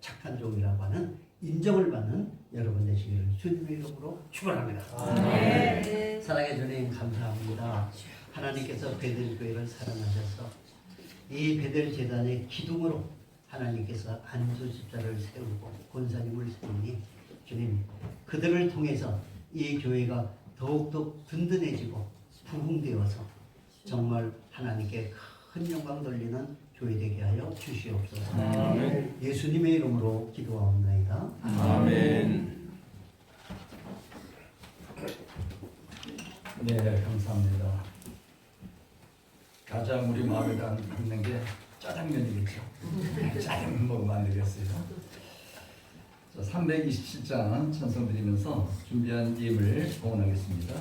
착한 종이라고 하는 인정을 받는 여러분 되시기를 주님의 이름으로 축원합니다. 사랑해 주님 감사합니다. 하나님께서 베들교회를 사랑하셔서 이 베들 재단의 기둥으로 하나님께서 안수 집사를 세우고 권사님을 세우니 주님 그들을 통해서 이 교회가 더욱더 든든해지고 부흥되어서 정말 하나님께 큰 영광 돌리는 교회 되게 하여 주시옵소서. 아멘. 예수님의 이름으로 기도하옵나이다. 아멘. 네, 감사합니다. 가장 우리 마음에 닿는 게 짜장면이겠죠. 짜장면 먹으면 안 되겠어요. 327장 찬송 드리면서 준비한 예물 봉헌하겠습니다.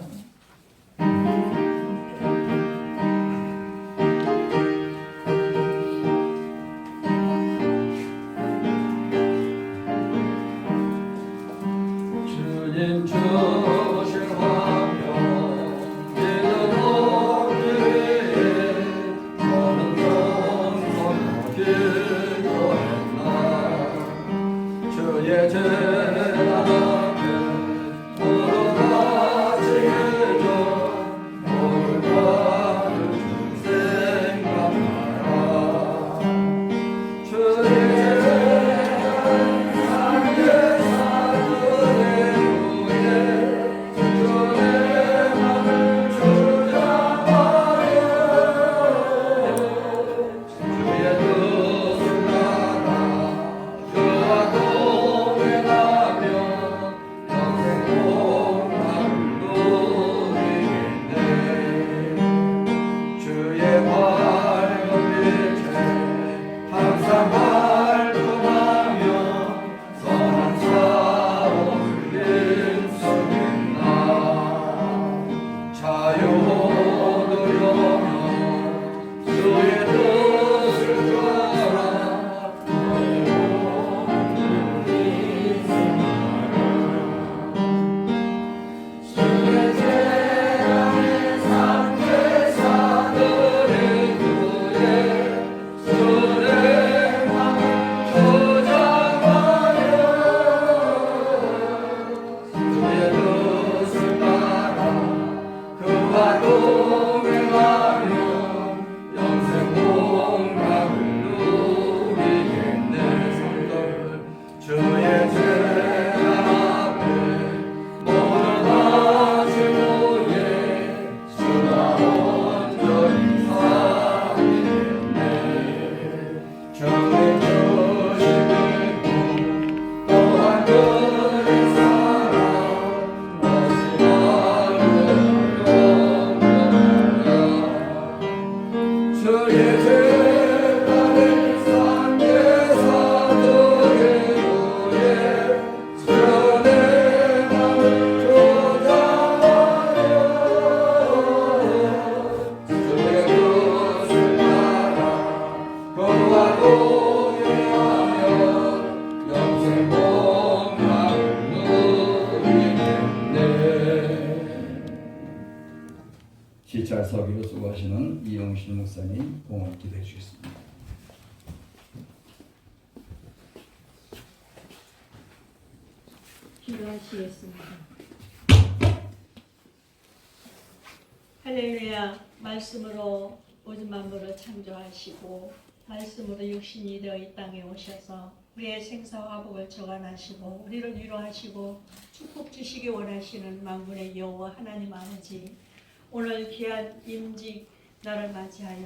주님 주신 화평 믿음으로 기도에 너는 동서로 기도했나 주의 재단 앞에 모두 같이 기도 오늘 받을 주 생각하라 주의 주의 뜻을 따라 그와 동행하라 일찰 서기로 수고하시는 이영신 목사님 봉헌 기도해 주겠습니다. 기도하시겠습니다. 할렐루야. 말씀으로 모든 만물을 창조하시고 말씀으로 육신이 되어 이 땅에 오셔서 우리의 생사화복을 주관하시고 우리를 위로하시고 축복 주시기 원하시는 만군의 여호와 하나님 아버지, 오늘 귀한 임직 날을 맞이하여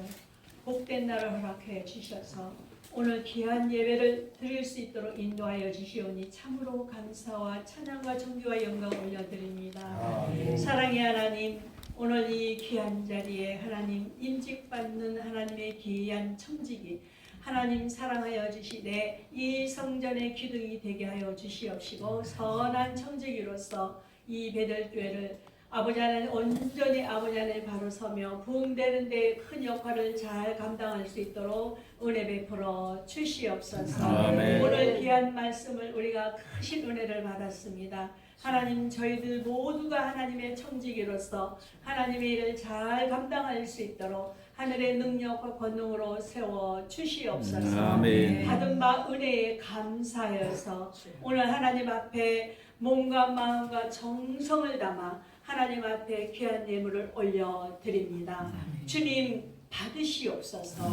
복된 날을 허락해 주셔서 오늘 귀한 예배를 드릴 수 있도록 인도하여 주시오니 참으로 감사와 찬양과 존귀와 영광 올려드립니다. 사랑의 하나님, 오늘 이 귀한 자리에 하나님 임직받는 하나님의 귀한 청직이 하나님 사랑하여 주시되 이 성전의 기둥이 되게 하여 주시옵시고 선한 청지기로서 이 베들교회를 아버지 하나님 온전히 아버지 하나님 바로 서며 부흥되는 데 큰 역할을 잘 감당할 수 있도록 은혜 베풀어 주시옵소서. 아멘. 오늘 귀한 말씀을 우리가 크신 은혜를 받았습니다. 하나님, 저희들 모두가 하나님의 청지기로서 하나님의 일을 잘 감당할 수 있도록 하늘의 능력과 권능으로 세워 주시옵소서. 아멘. 받은 바 은혜에 감사하여서 오늘 하나님 앞에 몸과 마음과 정성을 담아 하나님 앞에 귀한 예물을 올려드립니다. 주님 받으시옵소서.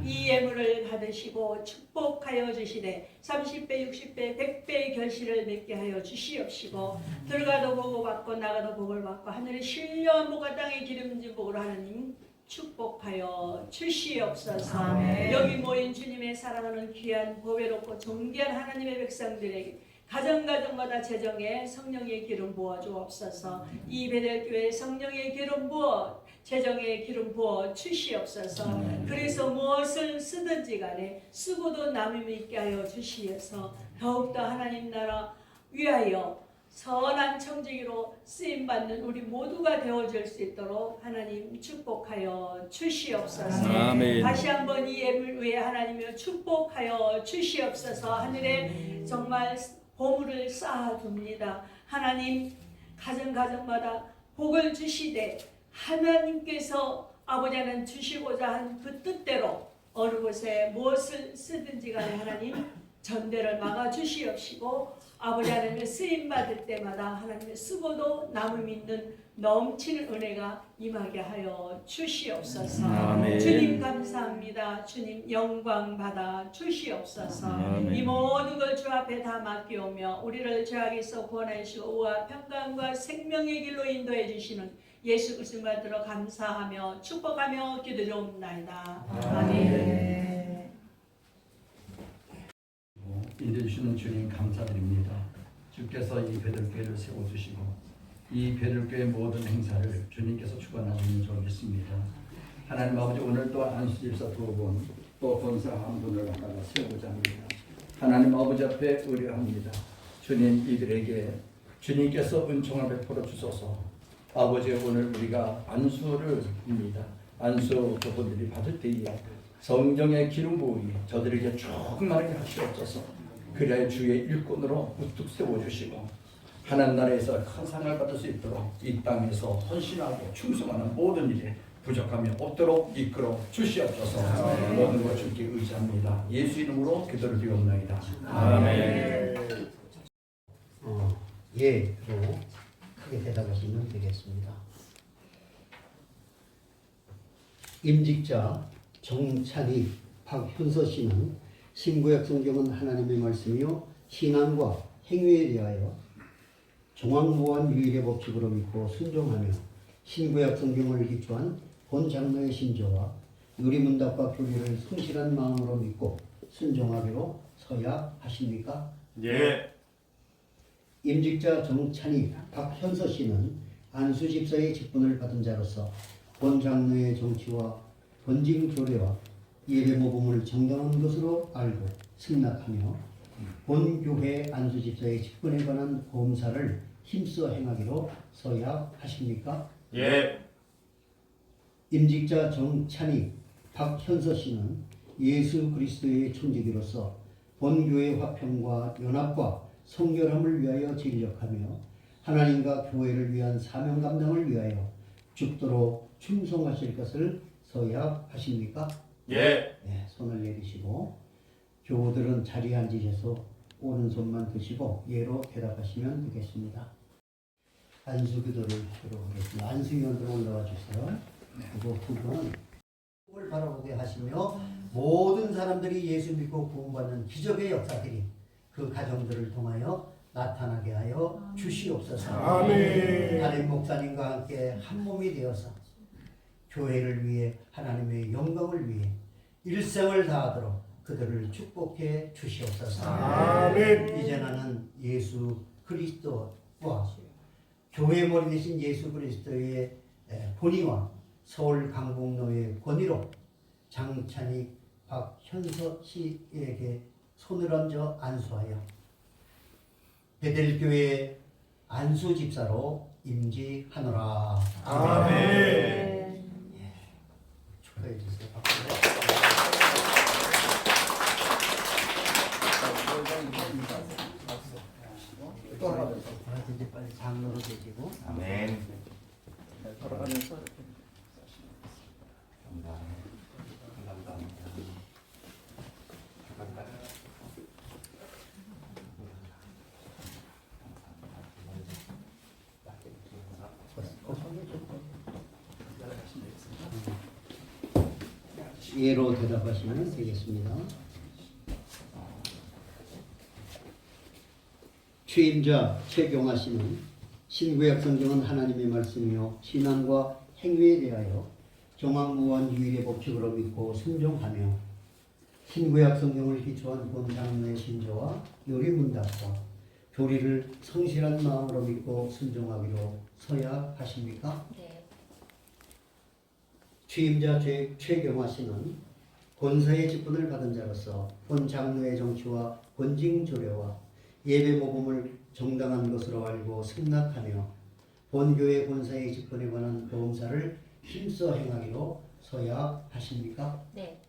이 예물을 받으시고 축복하여 주시되 30배, 60배, 100배의 결실을 맺게 하여 주시옵시고 들어가도 복을 받고 나가도 복을 받고 하늘의 신령한 복과 땅의 기름진 복으로 하나님 축복하여 주시옵소서. 아멘. 여기 모인 주님의 사랑하는 귀한 보배롭고 존귀한 하나님의 백성들에게 가정가정마다 재정에 성령의 기름 부어 주옵소서. 이 베델교회 성령의 기름 부어 재정의 기름 부어 주시옵소서. 그래서 무엇을 쓰든지 간에 쓰고도 남음이 있게 하여 주시어서 더욱더 하나님 나라 위하여 선한 청지기로 쓰임받는 우리 모두가 되어질 수 있도록 하나님 축복하여 주시옵소서. 아멘. 다시 한번 이 예물 위에 하나님을 축복하여 주시옵소서. 하늘에 정말 보물을 쌓아둡니다. 하나님 가정가정마다 복을 주시되 하나님께서 아버지 하나님 주시고자 한 그 뜻대로 어느 곳에 무엇을 쓰든지 간에 하나님 전대를 막아 주시옵시고 아버지 하나님의 쓰임 받을 때마다 하나님의 쓰고도 남음 있는 넘치는 은혜가 임하게 하여 주시옵소서. 아멘. 주님 감사합니다. 주님 영광 받아 주시옵소서. 아멘. 이 모든 걸 주 앞에 다 맡기오며 우리를 죄악에서 구원하여 주시고 우와 평강과 생명의 길로 인도해 주시는 예수 그리스도 받들어 감사하며 축복하며 기도드리옵나이다. 아멘. 인도해 주시는 주님 감사드립니다. 주께서 이 베들교회를 세워주시고 이 베들교회 모든 행사를 주님께서 주관하시는 줄 믿습니다. 하나님 아버지, 오늘 또 안수집사 2분 또 권사 1분을 갖다가 세우고자 합니다. 하나님 아버지 앞에 의뢰합니다. 주님, 이들에게 주님께서 은총을 베풀어 주소서. 아버지, 오늘 우리가 안수를 입니다. 안수 그분들이 받을 때에 성령의 기름 부음이 저들에게 충만하게 하시옵소서. 그래야 주의 일꾼으로 우뚝 세워주시고 하나님 나라에서 큰 상을 받을 수 있도록 이 땅에서 헌신하고 충성하는 모든 일에 부족함이 없도록 이끌어 주시옵소서. 모든 것 주께 의지합니다. 예수 이름으로 기도를 드리옵나이다. 아멘. 예로 크게 대답하시면 되겠습니다. 임직자 정찬희 박현서 씨는 신구약 성경은 하나님의 말씀이요 신앙과 행위에 대하여 종황무한 유일의 법칙으로 믿고 순종하며 신구약 성경을 기초한 본 장로의 신조와 유리문답과 교리를 성실한 마음으로 믿고 순종하기로 서야 하십니까? 예. 임직자 정찬희 박현서 씨는 안수 집사의 직분을 받은 자로서 본 장로의 정치와 본징 교례와 예배 모범을 정당한 것으로 알고 승낙하며 본 교회 안수 집사의 직분에 관한 검사를 힘써 행하기로 서야 하십니까? 예. 임직자 정찬희 박현서 씨는 예수 그리스도의 총재기로서 본 교회 화평과 연합과 성결함을 위하여尽力하며 하나님과 교회를 위한 사명 감당을 위하여 죽도록 충성하실 것을 서약하십니까? 예. 네, 손을 내리시고 교우들은 자리에 앉으셔서 오른손만 드시고 예로 대답하시면 되겠습니다. 안수기도를 하도록 하겠습니다. 안수위원들 올라와 주세요. 그리고 두 분은 을 바라보게 하시며 모든 사람들이 예수 믿고 구원받는 기적의 역사들이 그 가정들을 통하여 나타나게 하여 주시옵소서. 아멘. 담임 목사님과 함께 한 몸이 되어서 교회를 위해 하나님의 영광을 위해 일생을 다하도록 그들을 축복해 주시옵소서. 아멘. 이제 나는 예수 그리스도와 교회 머리 대신 예수 그리스도의 본의와 서울 강북로의 권위로 장찬희 박현서 씨에게 손을 얹어 안수하여 베델교회 안수 집사로 임지하노라. 아멘. 축하해 주세요. 박수. 또 하나 더. 이제 빨리 장로로 되시고. 아멘. 걸어가면서 이렇게 예로 대답하시면 되겠습니다. 취임자 최경화 씨는 신구약 성경은 하나님의 말씀이요 신앙과 행위에 대하여 정황무한 유일의 법칙으로 믿고 순종하며 신구약 성경을 기초한 본 장로의 신조와 요리문답과 교리를 성실한 마음으로 믿고 순종하기로 서약하십니까? 네. 취임자 최경화 씨는 권사의 직분을 받은 자로서 본 장로의 정치와 본징 조례와 예배 모범을 정당한 것으로 알고 승낙하며 본교회 권사의 직분에 관한 보험사를 힘써 행하기로 서약하십니까? 네.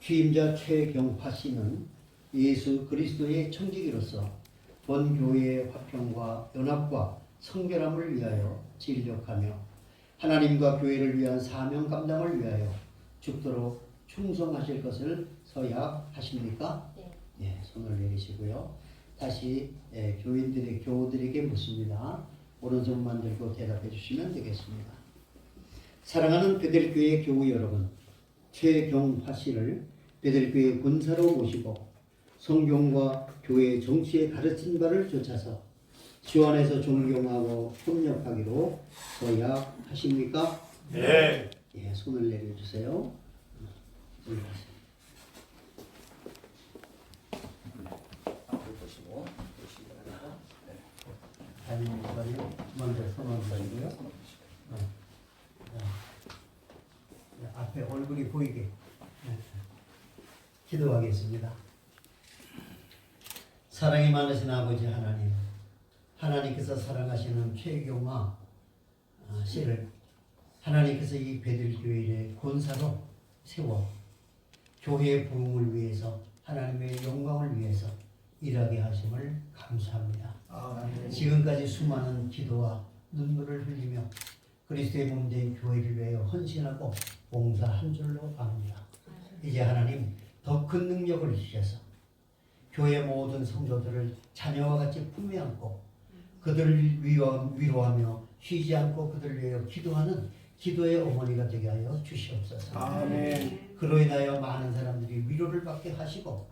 취임자 최경화 씨는 예수 그리스도의 청지기로서 본교회의 화평과 연합과 성결함을 위하여 진력하며 하나님과 교회를 위한 사명 감당을 위하여 죽도록 충성하실 것을 서약하십니까? 네. 예, 손을 내리시고요. 다시 교우들에게 묻습니다. 오른손만 들고 대답해 주시면 되겠습니다. 사랑하는 베델교회 교우 여러분, 최경화 씨를 베델교회 군사로 모시고 성경과 교회 정치의 가르친 바를 쫓아서 지원해서 존경하고 협력하기로 서약하십니까? 예. 예, 손을 내려주세요. 앞을 보시고 보시기 바랍니다. 담임 목사님 먼저 손을 드시고요. 앞에 얼굴이 보이게 기도하겠습니다. 사랑이 많으신 아버지 하나님, 하나님께서 사랑하시는 최경화 씨를 하나님께서 이 베들교회의 권사로 세워 교회의 부흥을 위해서 하나님의 영광을 위해서 일하게 하심을 감사합니다. 지금까지 수많은 기도와 눈물을 흘리며 그리스도의 몸된 교회를 위하여 헌신하고 봉사한 줄로 압니다. 이제 하나님 더 큰 능력을 주셔서 교회 모든 성도들을 자녀와 같이 품에 안고 그들을 위로하며 쉬지 않고 그들을 위하여 기도하는 기도의 어머니가 되게 하여 주시옵소서. 아멘. 그로 인하여 많은 사람들이 위로를 받게 하시고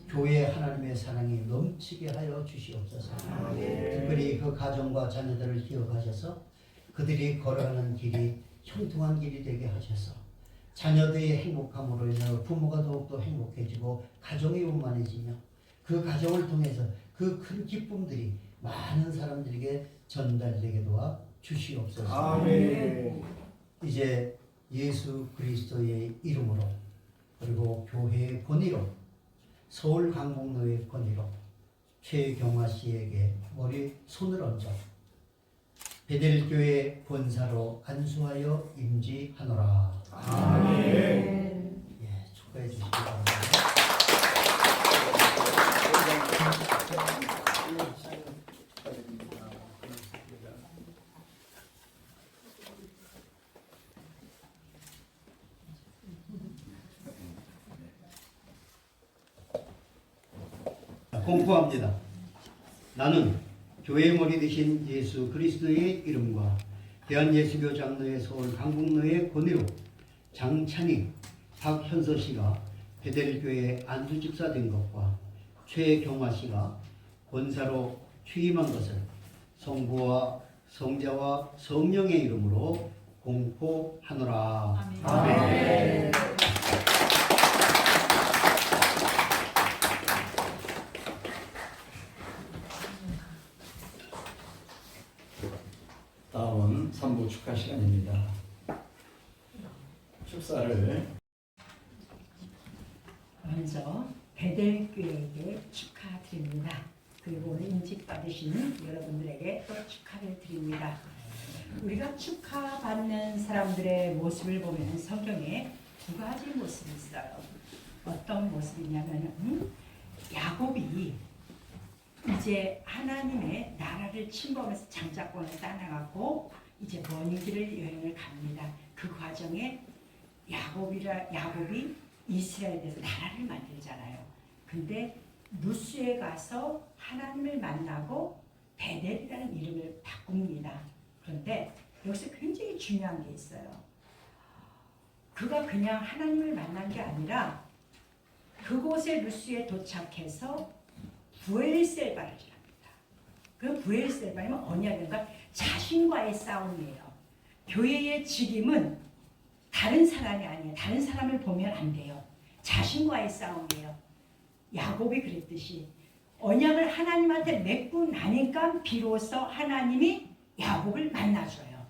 교회에 하나님의 사랑이 넘치게 하여 주시옵소서. 특별히 그 가정과 자녀들을 기억하셔서 그들이 걸어가는 길이 형통한 길이 되게 하셔서 자녀들의 행복함으로 인하여 부모가 더욱더 행복해지고 가정이 원만해지며 그 가정을 통해서 그 큰 기쁨들이 많은 사람들에게 전달되게 도와 주시옵소서. 아멘. 이제 예수 그리스도의 이름으로 그리고 교회의 권위로 서울 강북로의 권위로 최경화 씨에게 머리 손을 얹어 베델교회 권사로 안수하여 임지하노라. 아멘. 예, 축하해 주시기 바랍니다. 공포합니다. 나는 교회 머리 되신 예수 그리스도의 이름과 대한예수교 장로회 서울 강북로의 권위로 장찬희, 박현서 씨가 베델교회 안수집사 된 것과 최경화 씨가 권사로 취임한 것을 성부와 성자와 성령의 이름으로 공포하노라. 아멘. 다음은 3부 축하 시간입니다. 축사를 먼저 베델교회에게 축하드립니다. 그리고 오늘 인직 받으신 여러분들에게 또 축하를 드립니다. 우리가 축하받는 사람들의 모습을 보면 성경에 두 가지 모습이 있어요. 어떤 모습이냐면 야곱이 이제 하나님의 나라를 침범해서 장자권을 따나가고 이제 먼 길을 여행을 갑니다. 그 과정에 야곱이 이스라엘에 대해서 나라를 만들잖아요. 근데 루스에 가서 하나님을 만나고 베델이라는 이름을 바꿉니다. 그런데 여기서 굉장히 중요한 게 있어요. 그가 그냥 하나님을 만난 게 아니라 그곳에 루스에 도착해서 부엘셀바를 지납니다. 그 부엘셀바는 언약인가 자신과의 싸움이에요. 교회의 직임은 다른 사람이 아니에요. 다른 사람을 보면 안 돼요. 자신과의 싸움이에요. 야곱이 그랬듯이 언약을 하나님한테 맺고 나니까 비로소 하나님이 야곱을 만나줘요.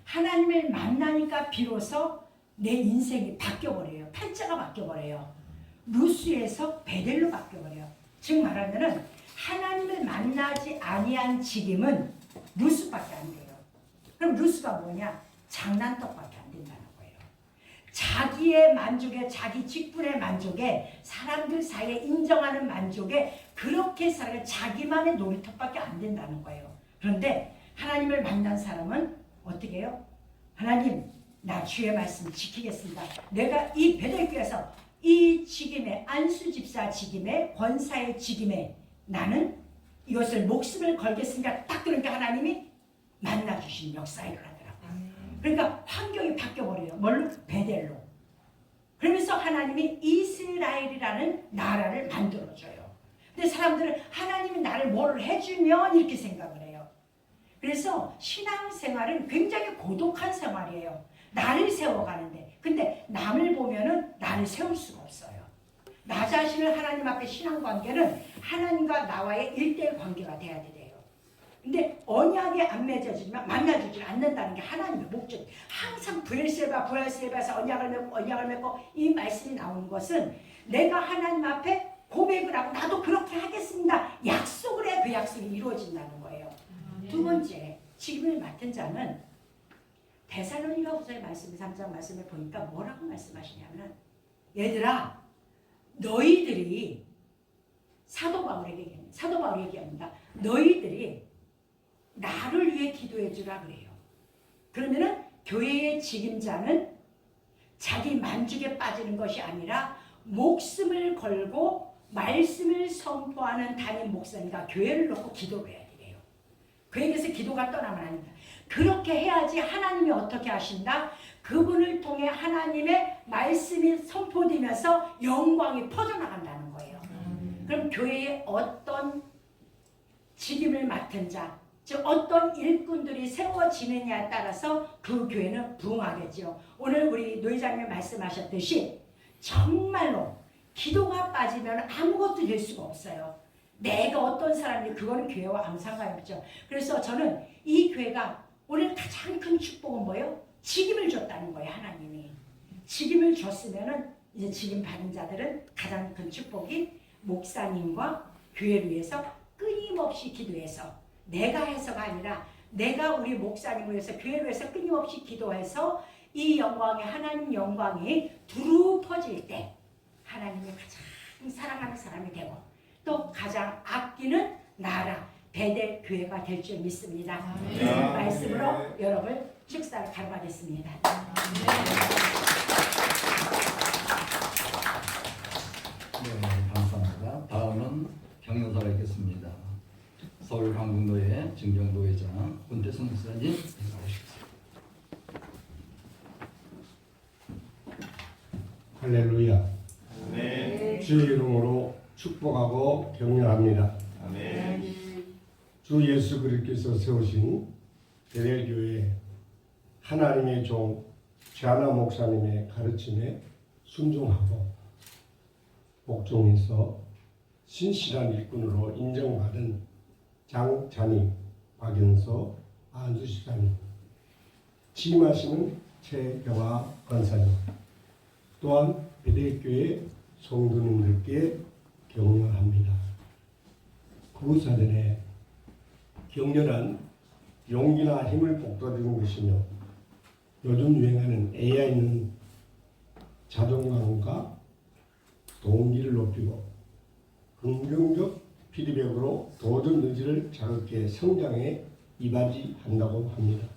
하나님을 만나니까 비로소 내 인생이 바뀌어버려요. 팔자가 바뀌어버려요. 루스에서 베델로 바뀌어버려요. 즉 말하면은 하나님을 만나지 아니한 직임은 루스밖에 안 돼요. 그럼 루스가 뭐냐? 장난떡밖에 안 된다는 거예요. 자기의 만족에, 자기 직분의 만족에, 사람들 사이에 인정하는 만족에 그렇게 살아가 자기만의 놀이터밖에 안 된다는 거예요. 그런데 하나님을 만난 사람은 어떻게 해요? 하나님, 나 주의 말씀 지키겠습니다. 내가 이 베델교에서 이 직임에, 안수집사 직임에, 권사의 직임에 나는 이것을 목숨을 걸겠습니다. 딱 그러니까 하나님이 만나주신 역사에 일어나더라고요. 그러니까 환경이 바뀌어버려요. 뭘로? 베델로. 그러면서 하나님이 이스라엘이라는 나라를 만들어줘요. 근데 사람들은 하나님이 나를 뭘 해주면 이렇게 생각을 해요. 그래서 신앙생활은 굉장히 고독한 생활이에요. 나를 세워가는데. 근데 남을 보면은 나를 세울 수가 없어요. 나 자신을 하나님 앞에 신앙관계는 하나님과 나와의 1대1 관계가 돼야 돼요. 근데 언약이 안 맺어지면 만나주지 않는다는 게 하나님의 목적. 항상 부엘세바에서 언약을 맺고 이 말씀이 나오는 것은 내가 하나님 앞에 고백을 하고 나도 그렇게 하겠습니다. 약속을 해 그 약속이 이루어진다는 거예요. 두 번째, 직임을 맡은 자는 데살로니가후서의 말씀 3장 말씀에 보니까 뭐라고 말씀하시냐면 얘들아 너희들이 사도 바울에게 얘기합니다. 너희들이 나를 위해 기도해 주라 그래요. 그러면은 교회의 직임자는 자기 만족에 빠지는 것이 아니라 목숨을 걸고 말씀을 선포하는 담임 목사님과 교회를 놓고 기도를 해야 돼요. 그에게서 기도가 떠나면 안 됩니다. 그렇게 해야지 하나님이 어떻게 하신다? 그분을 통해 하나님의 말씀이 선포되면서 영광이 퍼져나간다는 거예요. 그럼 교회에 어떤 직임을 맡은 자, 즉 어떤 일꾼들이 세워지느냐에 따라서 그 교회는 부흥하겠죠. 오늘 우리 노회장님 말씀하셨듯이 정말로 기도가 빠지면 아무것도 될 수가 없어요. 내가 어떤 사람인지 그거는 교회와 아무 상관이 없죠. 그래서 저는 이 교회가 오늘 가장 큰 축복은 뭐예요? 직임을 줬다는 거예요. 하나님이. 직임을 줬으면은 이제 직임 받은 자들은 가장 큰 축복이 목사님과 교회를 위해서 끊임없이 기도해서 내가 해서가 아니라 내가 우리 목사님을 위해서 교회를 위해서 끊임없이 기도해서 이 영광이 하나님 영광이 두루 퍼질 때 하나님이 가장 사랑하는 사람이 되고 또 가장 아끼는 나라 베델 교회가 될 줄 믿습니다. 이 말씀으로 여러분 축사를 가름하겠습니다. 네, 감사합니다. 다음은 강연사가 있겠습니다. 서울 강북노회 증정도회장 문태성 목사님 나오시겠습니다. 할렐루야. 네. 주의 이름으로 축복하고 격려합니다. 아멘. 주 예수 그리스도께서 세우신 베델교회 하나님의 종 최하나 목사님의 가르침에 순종하고 목종에서 신실한 일꾼으로 인정받은 장찬희, 박연서, 안수 집사님, 취임하시는 최경화 권사님, 또한 베델교회 성도님들께 격려합니다. 구사전에 격렬한 용기나 힘을 북돋우는 것이며 요즘 유행하는 AI는 자존감과 동기를 높이고 긍정적 피드백으로 도전 의지를 자극해 성장에 이바지한다고 합니다.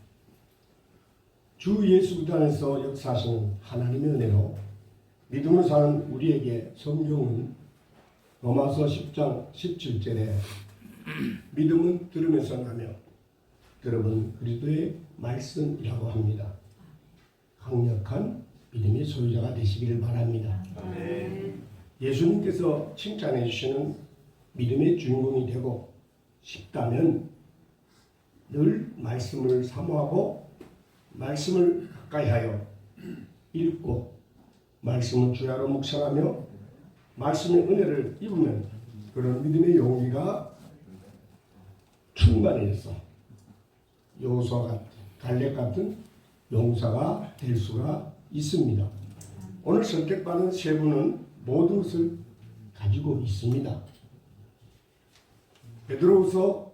주 예수 그리스도 안에서 역사하시는 하나님의 은혜로 믿음으로 사는 우리에게 성경은 로마서 10장 17절에 믿음은 들으면서 나며 들음은 그리스도의 말씀이라고 합니다. 강력한 믿음의 소유자가 되시기를 바랍니다. 아멘. 예수님께서 칭찬해 주시는 믿음의 주인공이 되고 싶다면 늘 말씀을 사모하고 말씀을 가까이하여 읽고 말씀을 주야로 묵상하며 말씀의 은혜를 입으면 그런 믿음의 용기가 충만해서 여호수아 같은 갈렙 같은 용사가 될 수가 있습니다. 오늘 선택받은 세 분은 모든 것을 가지고 있습니다. 베드로후서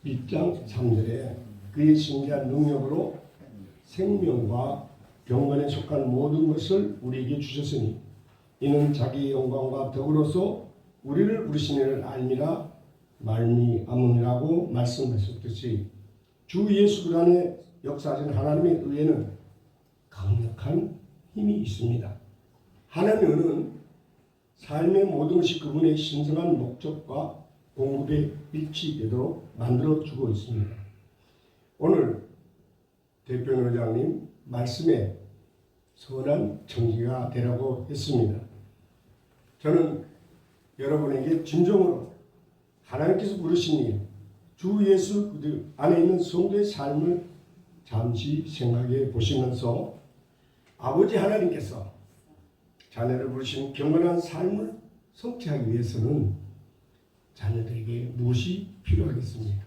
1장 3절에 그의 신기한 능력으로 생명과 경건에 속한 모든 것을 우리에게 주셨으니 이는 자기의 영광과 덕으로서 우리를 부르신 이를 알미라 말미암음이라고 말씀하셨듯이 주 예수 그리스도 안에 역사하신 하나님의 의에는 강력한 힘이 있습니다. 하나님의 의는 삶의 모든 것이 그분의 신성한 목적과 공급에 일치되도록 만들어주고 있습니다. 오늘 대표님 회장님 말씀에 선한 정기가 되라고 했습니다. 저는 여러분에게 진정으로 하나님께서 부르신 일, 주 예수 그리스도 안에 있는 성도의 삶을 잠시 생각해 보시면서 아버지 하나님께서 자녀를 부르신 경건한 삶을 성취하기 위해서는 자녀들에게 무엇이 필요하겠습니까?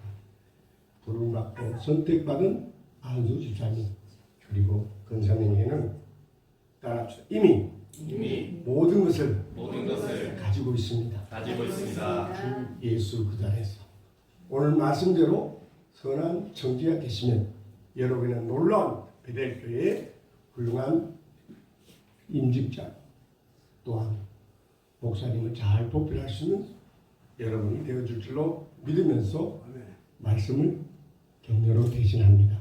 부름받고 선택받은 안수 집사님 그리고 권사님에게는 따라합시다. 이미 모든 것을 가지고 있습니다. 주 예수 그리스도 안에서 오늘 말씀대로 선한 청지가 되시면 여러분은 놀라운 베델교회의 훌륭한 임직자 또한 목사님을 잘 보필할 수 있는 여러분이 되어줄 줄로 믿으면서 말씀을 격려로 대신합니다.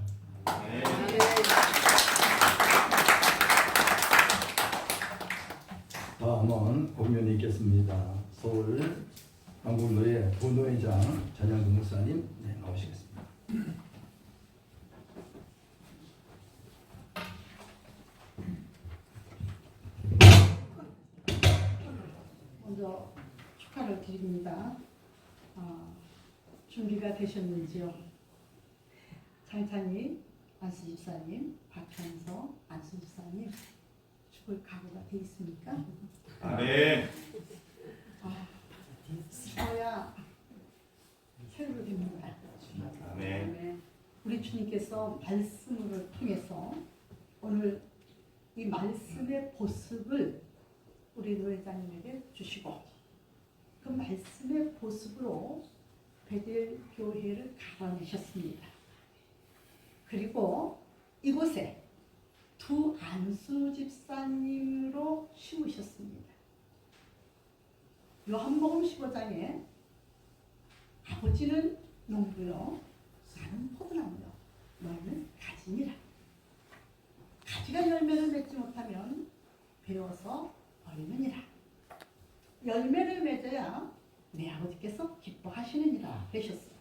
다음은 공연이 있겠습니다. 서울 강북노회 부노회장 전영근 목사님 나오시겠습니다. 먼저 축하를 드립니다. 준비가 되셨는지요? 장찬희 안수집사님, 박현서 안수집사님 죽을 각오가 돼 있습니까? 아멘. 써야 새로 됩니다. 아멘. 우리 주님께서 말씀을 통해서 오늘 이 말씀의 보습을 우리 노회장님에게 주시고 그 말씀의 보습으로 베델 교회를 갈아내셨습니다. 그리고 이곳에 두 안수 집사님으로 심으셨습니다. 요한복음 15장에 아버지는 농부요 나는 포도나무요 너희는 가지니라. 가지가 열매를 맺지 못하면 베어서 버리느니라. 열매를 맺어야 내 아버지께서 기뻐하시느니라 하셨어요.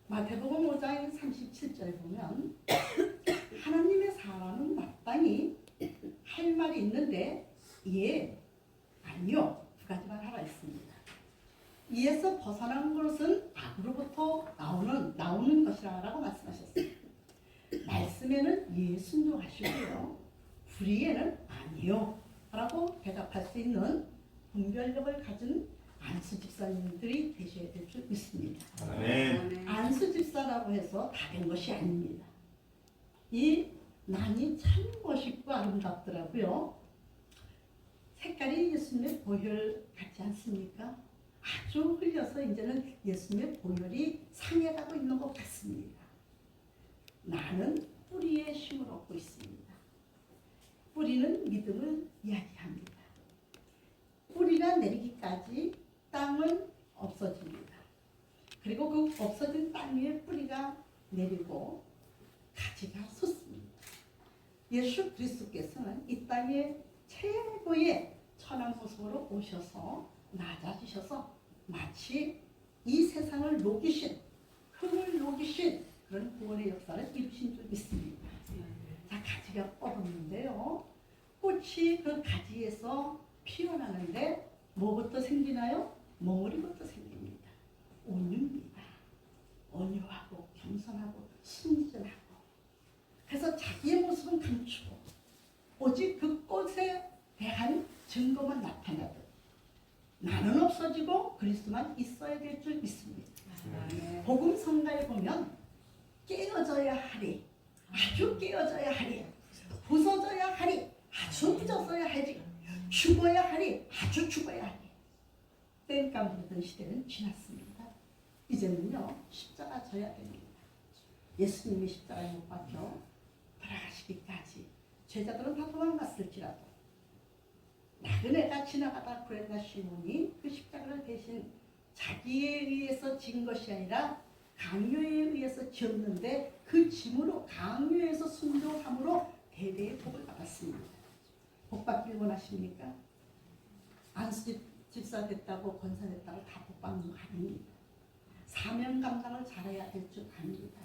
마태복음 5장 37절에 보면 하나님의 사람은 마땅히 할 말이 있는데 예, 아니요 두 가지만 하라 했습니다. 이에서 벗어난 것은 악으로부터 나오는 것이라고 말씀하셨어요. 말씀에는 예 순종하시고요, 불의에는 아니요 라고 대답할 수 있는 분별력을 가진 안수 집사님들이 되셔야 될 줄 믿습니다. 안수 집사라고 해서 다 된 것이 아닙니다. 이 난이 참 멋있고 아름답더라고요. 색깔이 예수님의 보혈 같지 않습니까? 아주 흘려서 이제는 예수님의 보혈이 상해가고 있는 것 같습니다. 나는 뿌리의 힘을 얻고 있습니다. 뿌리는 믿음을 이야기합니다. 뿌리가 내리기까지 땅은 없어집니다. 그리고 그 없어진 땅 위에 뿌리가 내리고 가지가 솟습니다. 예수 그리스도께서는 이 땅에 최고의 천한 모습으로 오셔서 낮아지셔서 마치 이 세상을 녹이신, 흙을 녹이신 그런 구원의 역사를 이루신 줄 믿습니다. 자, 가지가 뻗었는데요, 꽃이 그 가지에서 피어나는데 뭐부터 생기나요? 몽우리부터 생깁니다. 온유입니다. 온유하고 겸손하고 순진하고, 그래서 자기의 모습은 감추고 오직 그 꽃에 대한 증거만 나타나듯 나는 없어지고 그리스도만 있어야 될 줄 믿습니다. 복음 성가에 보면 깨어져야 하리, 아주 깨어져야 하리, 부서져야 하리, 아주 부서져야 하리, 죽어야 하리, 아주 죽어야 하리. 땡깡 부르던 시대는 지났습니다. 이제는요, 십자가 져야 됩니다. 예수님이 십자가에 못 박혀 돌아가시기까지 제자들은 다 도망갔을지라도 나그네가 지나가다 구레나 시몬이 그 십자가를 대신 자기에 의해서 진 것이 아니라 강요에 의해서 지었는데 그 짐으로 강요에서 순종함으로 대대의 복을 받았습니다. 복 받길 원하십니까? 안수 집사 됐다고 권사 됐다고 다 복 받는 거 아닙니다. 사명 감당을 잘해야 될 줄 압니다.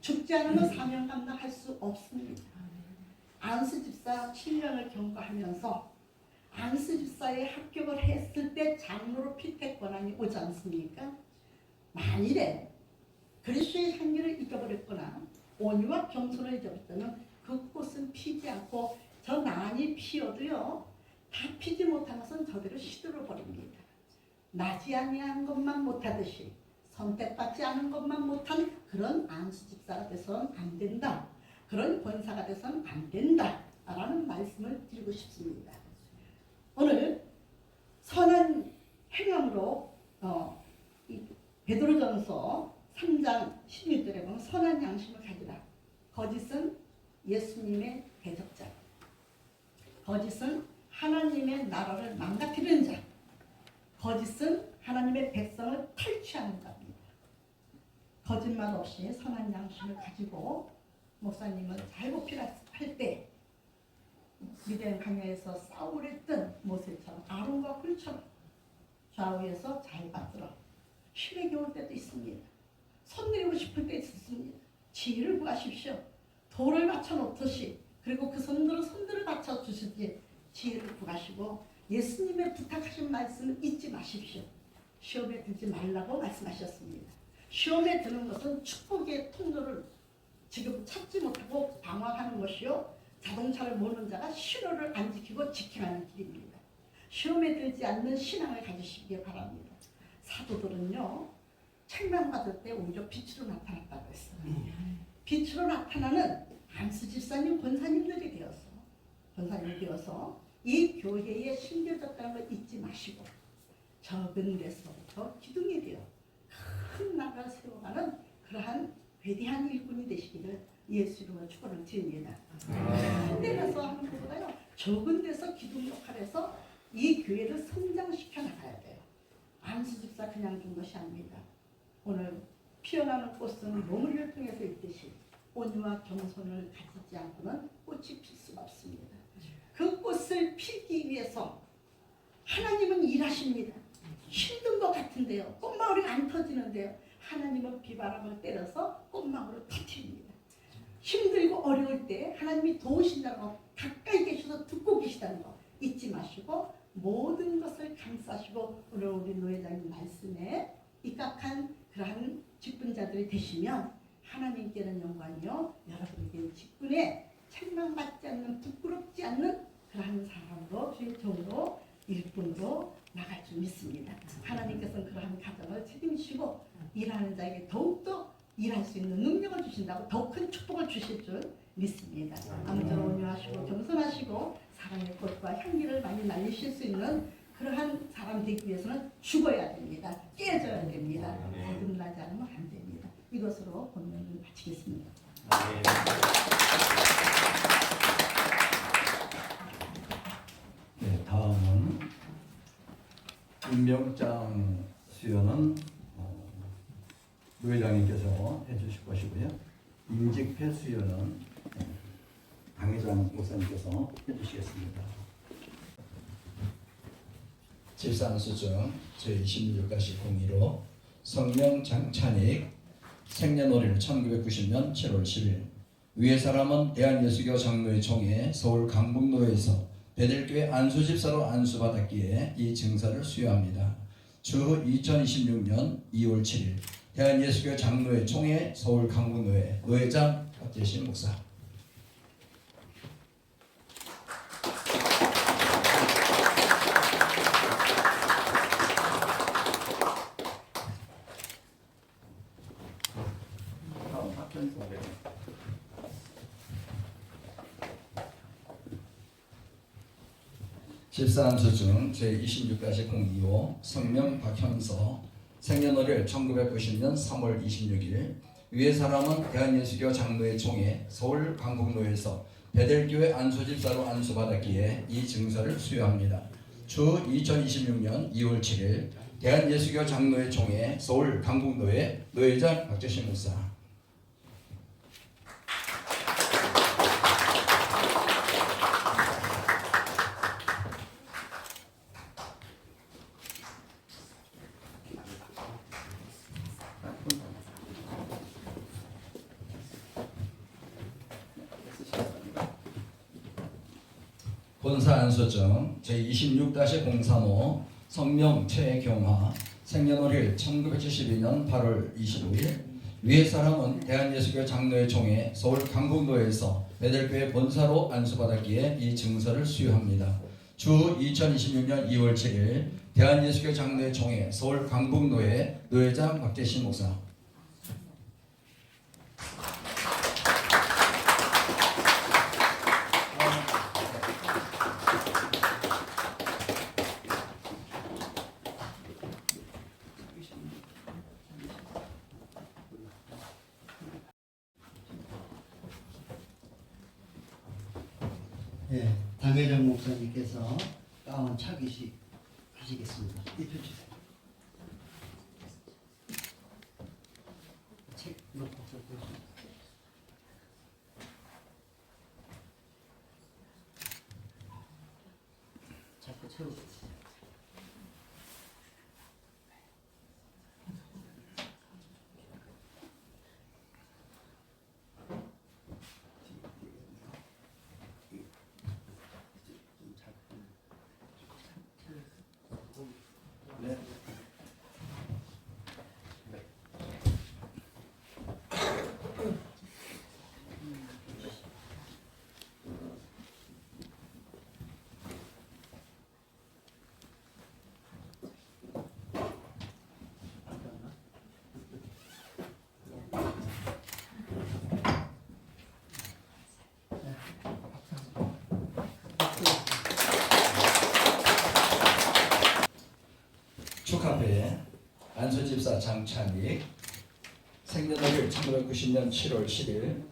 죽지 않으면 사명 감당할 수 없습니다. 안수 집사 7년을 경과하면서 안수 집사에 합격을 했을 때 장로로 피택 권한이 오지 않습니까? 만일에 그리스도의 향기를 잊어버렸거나 온유와 겸손을 잊어버렸다면 그 꽃은 피지 않고 저 난이 피어도요, 다 피지 못한 것은 저대로 시들어 버립니다. 나지 아니한 것만 못하듯이 선택받지 않은 것만 못한 그런 안수 집사가 돼서는 안 된다, 그런 권사가 돼서는 안 된다 라는 말씀을 드리고 싶습니다. 오늘 선한 행함으로 베드로전서 3장 16절에 보면 선한 양심을 가지라. 거짓은 예수님의 대적자, 거짓은 하나님의 나라를 망가뜨리는 자, 거짓은 하나님의 백성을 탈취하는 자입니다. 거짓말 없이 선한 양심을 가지고 목사님은 잘 보필할 때 미디안 강야에서 싸움을 했던 모세처럼 아론과 꿀처럼 좌우에서 잘 받들어 힘에 겨울 때도 있습니다. 손 내리고 싶을 때 있습니다. 지혜를 구하십시오. 돌을 받쳐 놓듯이, 그리고 그 손들을 받쳐 주시지 지혜를 구하시고 예수님의 부탁하신 말씀을 잊지 마십시오. 시험에 들지 말라고 말씀하셨습니다. 시험에 드는 것은 축복의 통로를 지금 찾지 못하고 방황하는 것이요, 자동차를 모는 자가 신호를 안 지키고 직행하는 길입니다. 시험에 들지 않는 신앙을 가지시기 바랍니다. 사도들은요, 책망받을 때 오히려 빛으로 나타났다고 했어요. 빛으로 나타나는 안수 집사님, 권사님들이 되어서 이 교회에 심겨졌다는 걸 잊지 마시고 적은 데서부터 기둥이 되어 큰 나라를 세워가는 그러한 위대한 일꾼이 되시기를 예수 이름으로 축원을 드립니다. 큰 데 가서 하는 것보다요, 적은 데서 기둥 역할에서 이 교회를 성장시켜 나가야 돼요. 안수 집사 그냥 둔 것이 아닙니다. 오늘 피어나는 꽃은 몽우리를 통해서 있듯이 온유와 겸손을 가지지 않고는 꽃이 필 수가 없습니다. 그 꽃을 피기 위해서 하나님은 일하십니다. 같은데요. 꽃망울이 안 터지는데요. 하나님은 비바람을 때려서 꽃망울을 터뜨립니다. 힘들고 어려울 때 하나님이 도우신다는 거, 가까이 계셔서 듣고 계시다는 거 잊지 마시고 모든 것을 감싸시고 오늘 우리 노회장님 말씀에 입각한 그러한 직분자들이 되시면 하나님께는 영광이요 여러분에게는 직분에 책망받지 않는 부끄럽지 않는 그러한 사람으로 주의 종으로 일꾼으로 나갈 줄 믿습니다. 하나님께서는 그러한 가정을 책임지시고 일하는 자에게 더욱더 일할 수 있는 능력을 주신다고 더 큰 축복을 주실 줄 믿습니다. 아무쪼록 온유하시고 겸손하시고 사랑의 꽃과 향기를 많이 날리실 수 있는 그러한 사람 되기 위해서는 죽어야 됩니다. 깨져야 됩니다. 거듭나지 않으면 안 됩니다. 이것으로 본문을 마치겠습니다. 네, 다음은 임명장 수여는 노회장님께서 해주실 것이고요. 임직패 수여는 강회장 목사님께서 해주시겠습니다. 집산수중 제26-02로 성명 장찬익 생년월일 1990년 7월 10일 위의 사람은 대한예수교 장로회 총회 서울 강북로에서 베델교회 안수집사로 안수받았기에 이 증서를 수여합니다. 주 2026년 2월 7일 대한예수교 장로회 총회 서울 강북로회 노회장 박재신 목사. 다음 박현 선생. 집사안수중 제26-02호 성명 박현서 생년월일 1990년 3월 26일 위의 사람은 대한예수교 장로회 총회 서울 강북로에서 베델교회 안수집사로 안수받았기에 이 증서를 수여합니다. 주 2026년 2월 7일 대한예수교 장로회 총회 서울 강북로회 노회장 박재신 목사. 본사안수증 제26-035 성명 최경화 생년월일 1972년 8월 25일 위의 사람은 대한예수교 장로회 총회 서울 강북로에서 베델교회 본사로 안수받았기에 이 증서를 수여합니다. 주 2026년 2월 7일 대한예수교 장로회 총회 서울 강북로회 노회장 박재신 목사. 예, 당회장 목사님께서 가운 차기식 하시겠습니다. 입혀주세요. 책 놓고 자꾸 채우세요. 네. 축하패 안수집사 장찬익 생년월일 1990년 7월 10일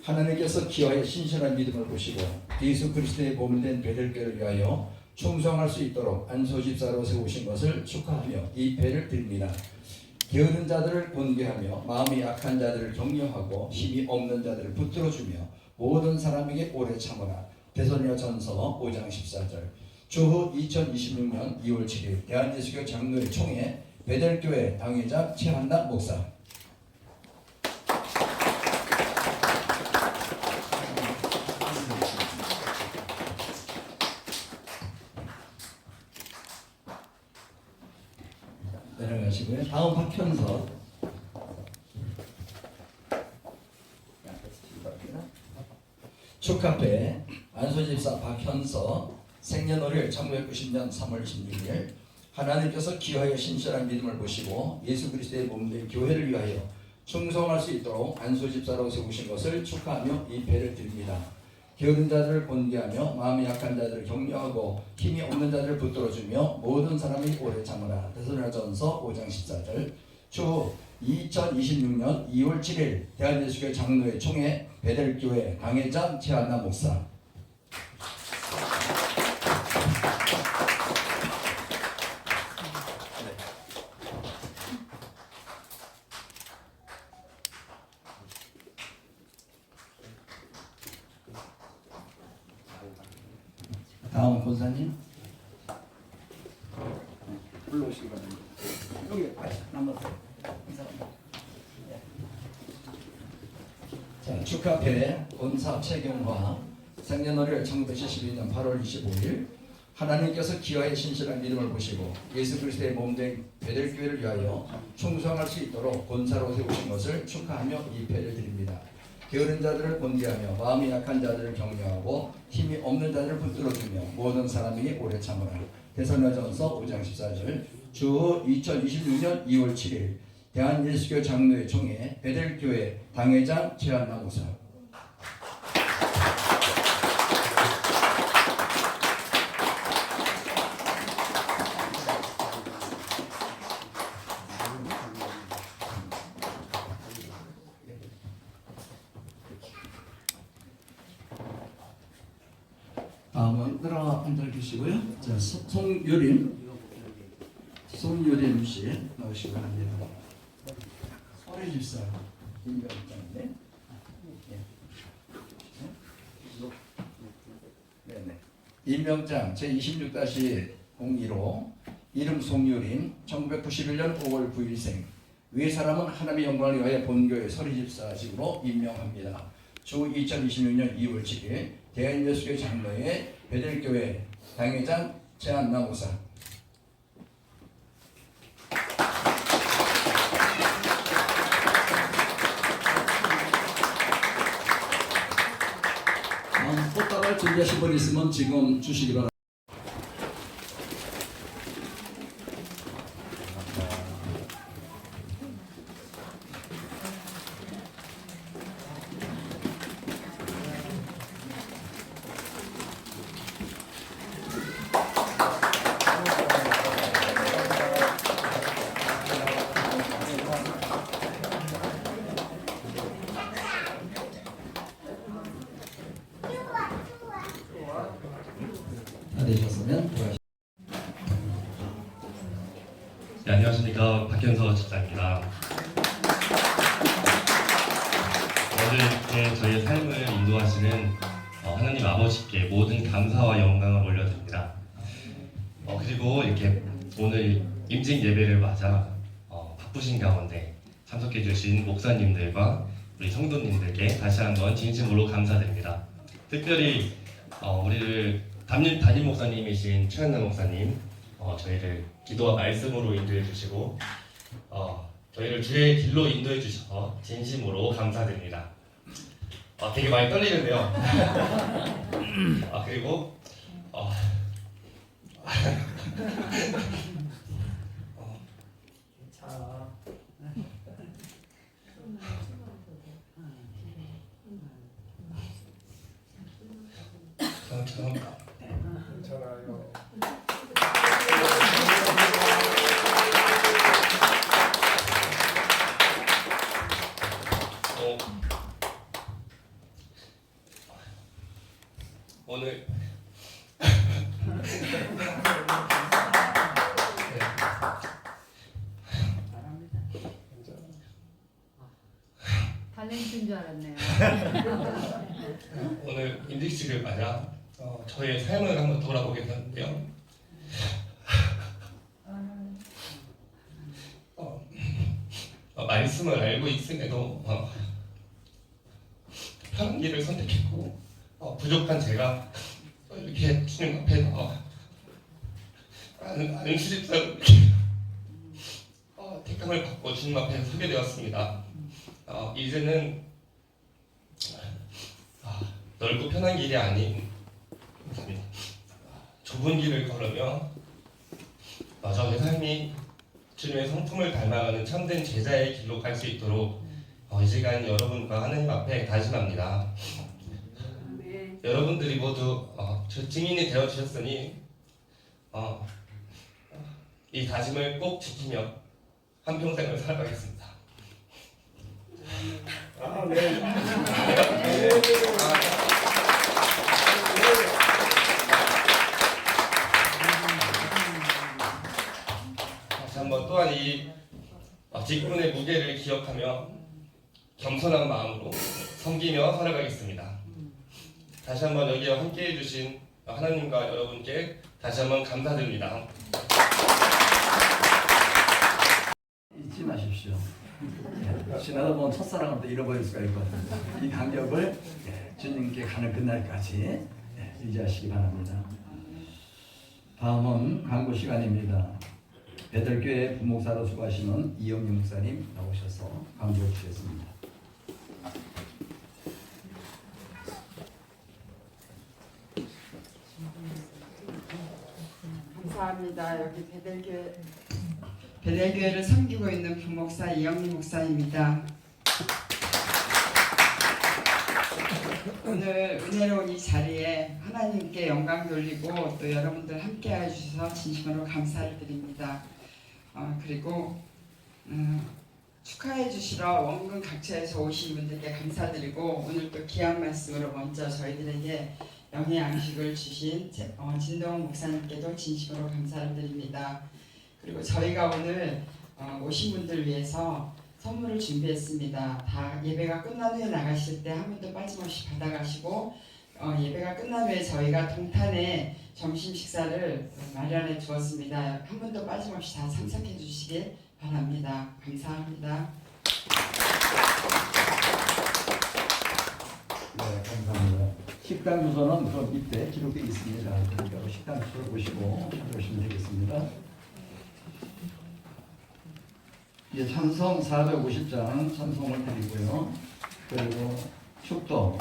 하나님께서 기와의 신실한 믿음을 보시고 예수 그리스도의 몸된 베델교를 위하여 충성할 수 있도록 안수집사로 세우신 것을 축하하며 이 패를 드립니다. 게으른 자들을 권계하며 마음이 약한 자들을 격려하고 힘이 없는 자들을 붙들어주며 모든 사람에게 오래 참으라. 데살로니가전서 5장 14절. 주후 2026년 2월 7일 대한예수교 장로회 총회 베델교회 당회장 최한남 목사. 내려가시고요. 다음 박현서. 축하패 안소집사 박현서 생년월일 1990년 3월 16일 하나님께서 기하여 신실한 믿음을 보시고 예수 그리스도의 몸된 교회를 위하여 충성할 수 있도록 안소집사로 세우신 것을 축하하며 이 배를 드립니다. 게으른 자들을 권계하며 마음이 약한 자들을 격려하고 힘이 없는 자들을 붙들어주며 모든 사람이 오래 참으라. 데살로니가전서 5장 14절. 추후 2026년 2월 7일 대한예수교회 장로회 총회 베델교회 당회장 최한남 목사. 다음 권사님. 불러오시기 바랍니다. 여기 남았어요. 자, 축하패 권사 최경화 생년월일 1972년 8월 25일 하나님께서 기하에 신실한 믿음을 보시고 예수 그리스도의 몸된 베델교회를 위하여 충성할 수 있도록 권사로 세우신 것을 축하하며 이 패를 드립니다. 게으른 자들을 권계하며 마음이 약한 자들을 격려하고 힘이 없는 자들을 붙들어주며 모든 사람이 오래 참으라. 데살로니가전서 5장 14절. 주 2026년 2월 7일 대한예수교회 장로회 총회 베델교회 당회장 최한남 목사. 다음은 따라 앉아 계시고요. 자, 송유림 씨 나오시기 바랍니다. 소리집사 임명장인데. 네네. 임명장 제26-02로 이름 송유림 1991년 5월 9일생. 위 사람은 하나님의 영광을 위하여 본교회 서리집사직으로 임명합니다. 주 2026년 2월 7일 대한예수교회 장로회 베델교회 당회장 최한남 목사. 꽃다발 준비하신 분 있으면 지금 주시기 바랍니다. 다 되셨으면 돌아가시죠. 네, 안녕하십니까. 박현서 집사입니다. 오늘 이렇게 저희의 삶을 인도하시는 하나님 아버지께 모든 감사와 영광을 올려드립니다. 그리고 이렇게 오늘 임직 예배를 맞아 바쁘신 가운데 참석해 주신 목사님들과 우리 성도님들께 다시 한번 진심으로 감사드립니다. 특별히 우리를 담임 목사님이신 최한남 목사님, 저희를 기도와 말씀으로 인도해 주시고 저희를 주의 길로 인도해 주셔서 진심으로 감사드립니다. 되게 많이 떨리는데요. 그리고 괜찮아요. 오늘 달랭이인 줄 알았네요. 오늘 임직식을 맞아 저의 삶을 한번 돌아보게 됐는데요. 말씀을 알고 있음에도 편한 길을 선택했고 부족한 제가 이렇게 주님 앞에 나와 안수집사로 이렇게 택함을 받고 주님 앞에 서게 되었습니다. 이제는 넓고 편한 길이 아닌 좁은 길을 걸으며 저의 삶이 주님의 성품을 닮아가는 참된 제자의 길로 갈 수 있도록 이 시간 여러분과 하나님 앞에 다짐합니다. 여러분들이 모두 저 증인이 되어 주셨으니 이 다짐을 꼭 지키며 한평생을 살아가겠습니다. 다시 한번 또한 이 직분의 무게를 기억하며 겸손한 마음으로 섬기며 살아가겠습니다. 다시 한번 여기에 함께해 주신 하나님과 여러분께 다시 한번 감사드립니다. 잊지 마십시오. 지나다 보면 첫사랑을 또 잃어버릴 수가 있거든요. 이 간격을 주님께 가는 그날까지 유지하시기 바랍니다. 다음은 광고 시간입니다. 베들교회 부목사로 수고하시는 이영림 목사님 나오셔서 광고해 주시겠습니다. 감사합니다. 여기 베델교회를 섬기고 있는 부목사 이영림 목사입니다. 오늘 은혜로운 이 자리에 하나님께 영광 돌리고 또 여러분들 함께 해주셔서 진심으로 감사를 드립니다. 그리고 축하해 주시러 원근 각처에서 오신 분들께 감사드리고 오늘 또 귀한 말씀으로 먼저 저희들에게 영의 양식을 주신 진동훈 목사님께도 진심으로 감사를 드립니다. 그리고 저희가 오늘 오신 분들 위해서 선물을 준비했습니다. 다 예배가 끝난 후에 나가실 때 한 분도 빠짐없이 받아가시고 예배가 끝난 후에 저희가 동탄에 점심 식사를 마련해 두었습니다. 한 분도 빠짐없이 다 참석해 주시길 바랍니다. 감사합니다. 네, 감사합니다. 식당 주소는 그 밑에 기록되어 있습니다. 그러니까 식당 주소를 보시고 찾아오시면 되겠습니다. 이제 찬송 450장 찬송을 드리고요. 그리고 축도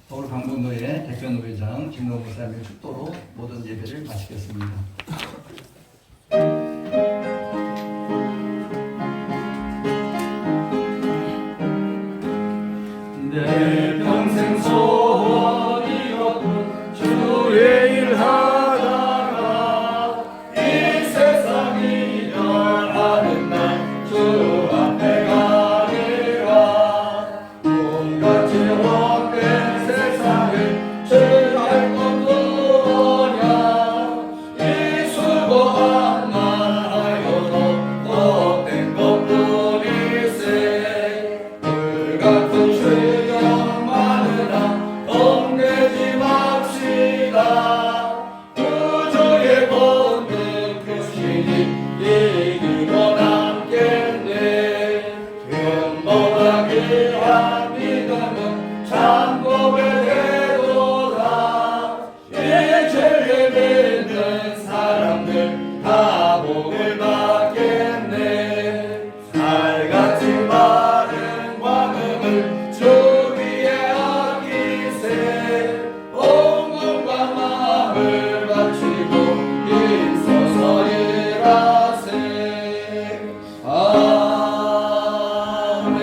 서울 강북노회 대표노회장 김노 목사님의 축도로 모든 예배를 마치겠습니다. 내 평생 소원이었던 주의 일 하다가 이 세상이 변하는 날 주 앞에 가리라. 꿈같이 헛된 세상을 취할 것도 뭐냐. 이 수고한 만하여도 헛된 것뿐일세. 불같은 죄가 많으나 겁내지 맙시다. 구주의 본능 크시니 이기고 남겠네. 금보다 귀한 믿음은 참 고백되도다. 이 죄를 믿는 사람들 다 복을 받겠네. 살같이 마른 광음을 주 위에 아끼세. 온 몸과 마음을 바치고 힘써서 일하세. 아멘.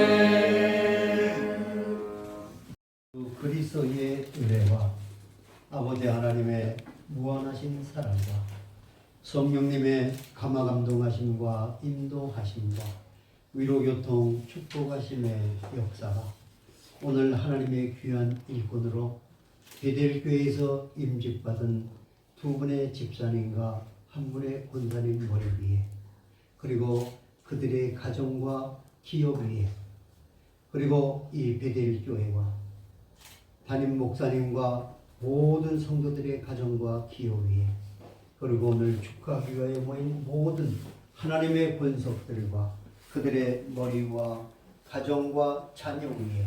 그리스도의 은혜와 아버지 하나님의 무한하신 사랑과 성령님의 감화감동하심과 인도하심과 위로교통 축복하심의 역사가 오늘 하나님의 귀한 일꾼으로 베델교회에서 임직받은 두 분의 집사님과 한 분의 권사님 머리 위에, 그리고 그들의 가정과 기업 위에, 그리고 이 베델교회와 담임 목사님과 모든 성도들의 가정과 기업 위에, 그리고 오늘 축하하기 위하여 모인 모든 하나님의 권속들과 그들의 머리와 가정과 자녀 위에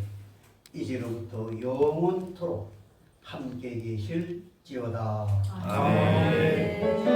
이제로부터 영원토록 함께 계실지어다. 아멘.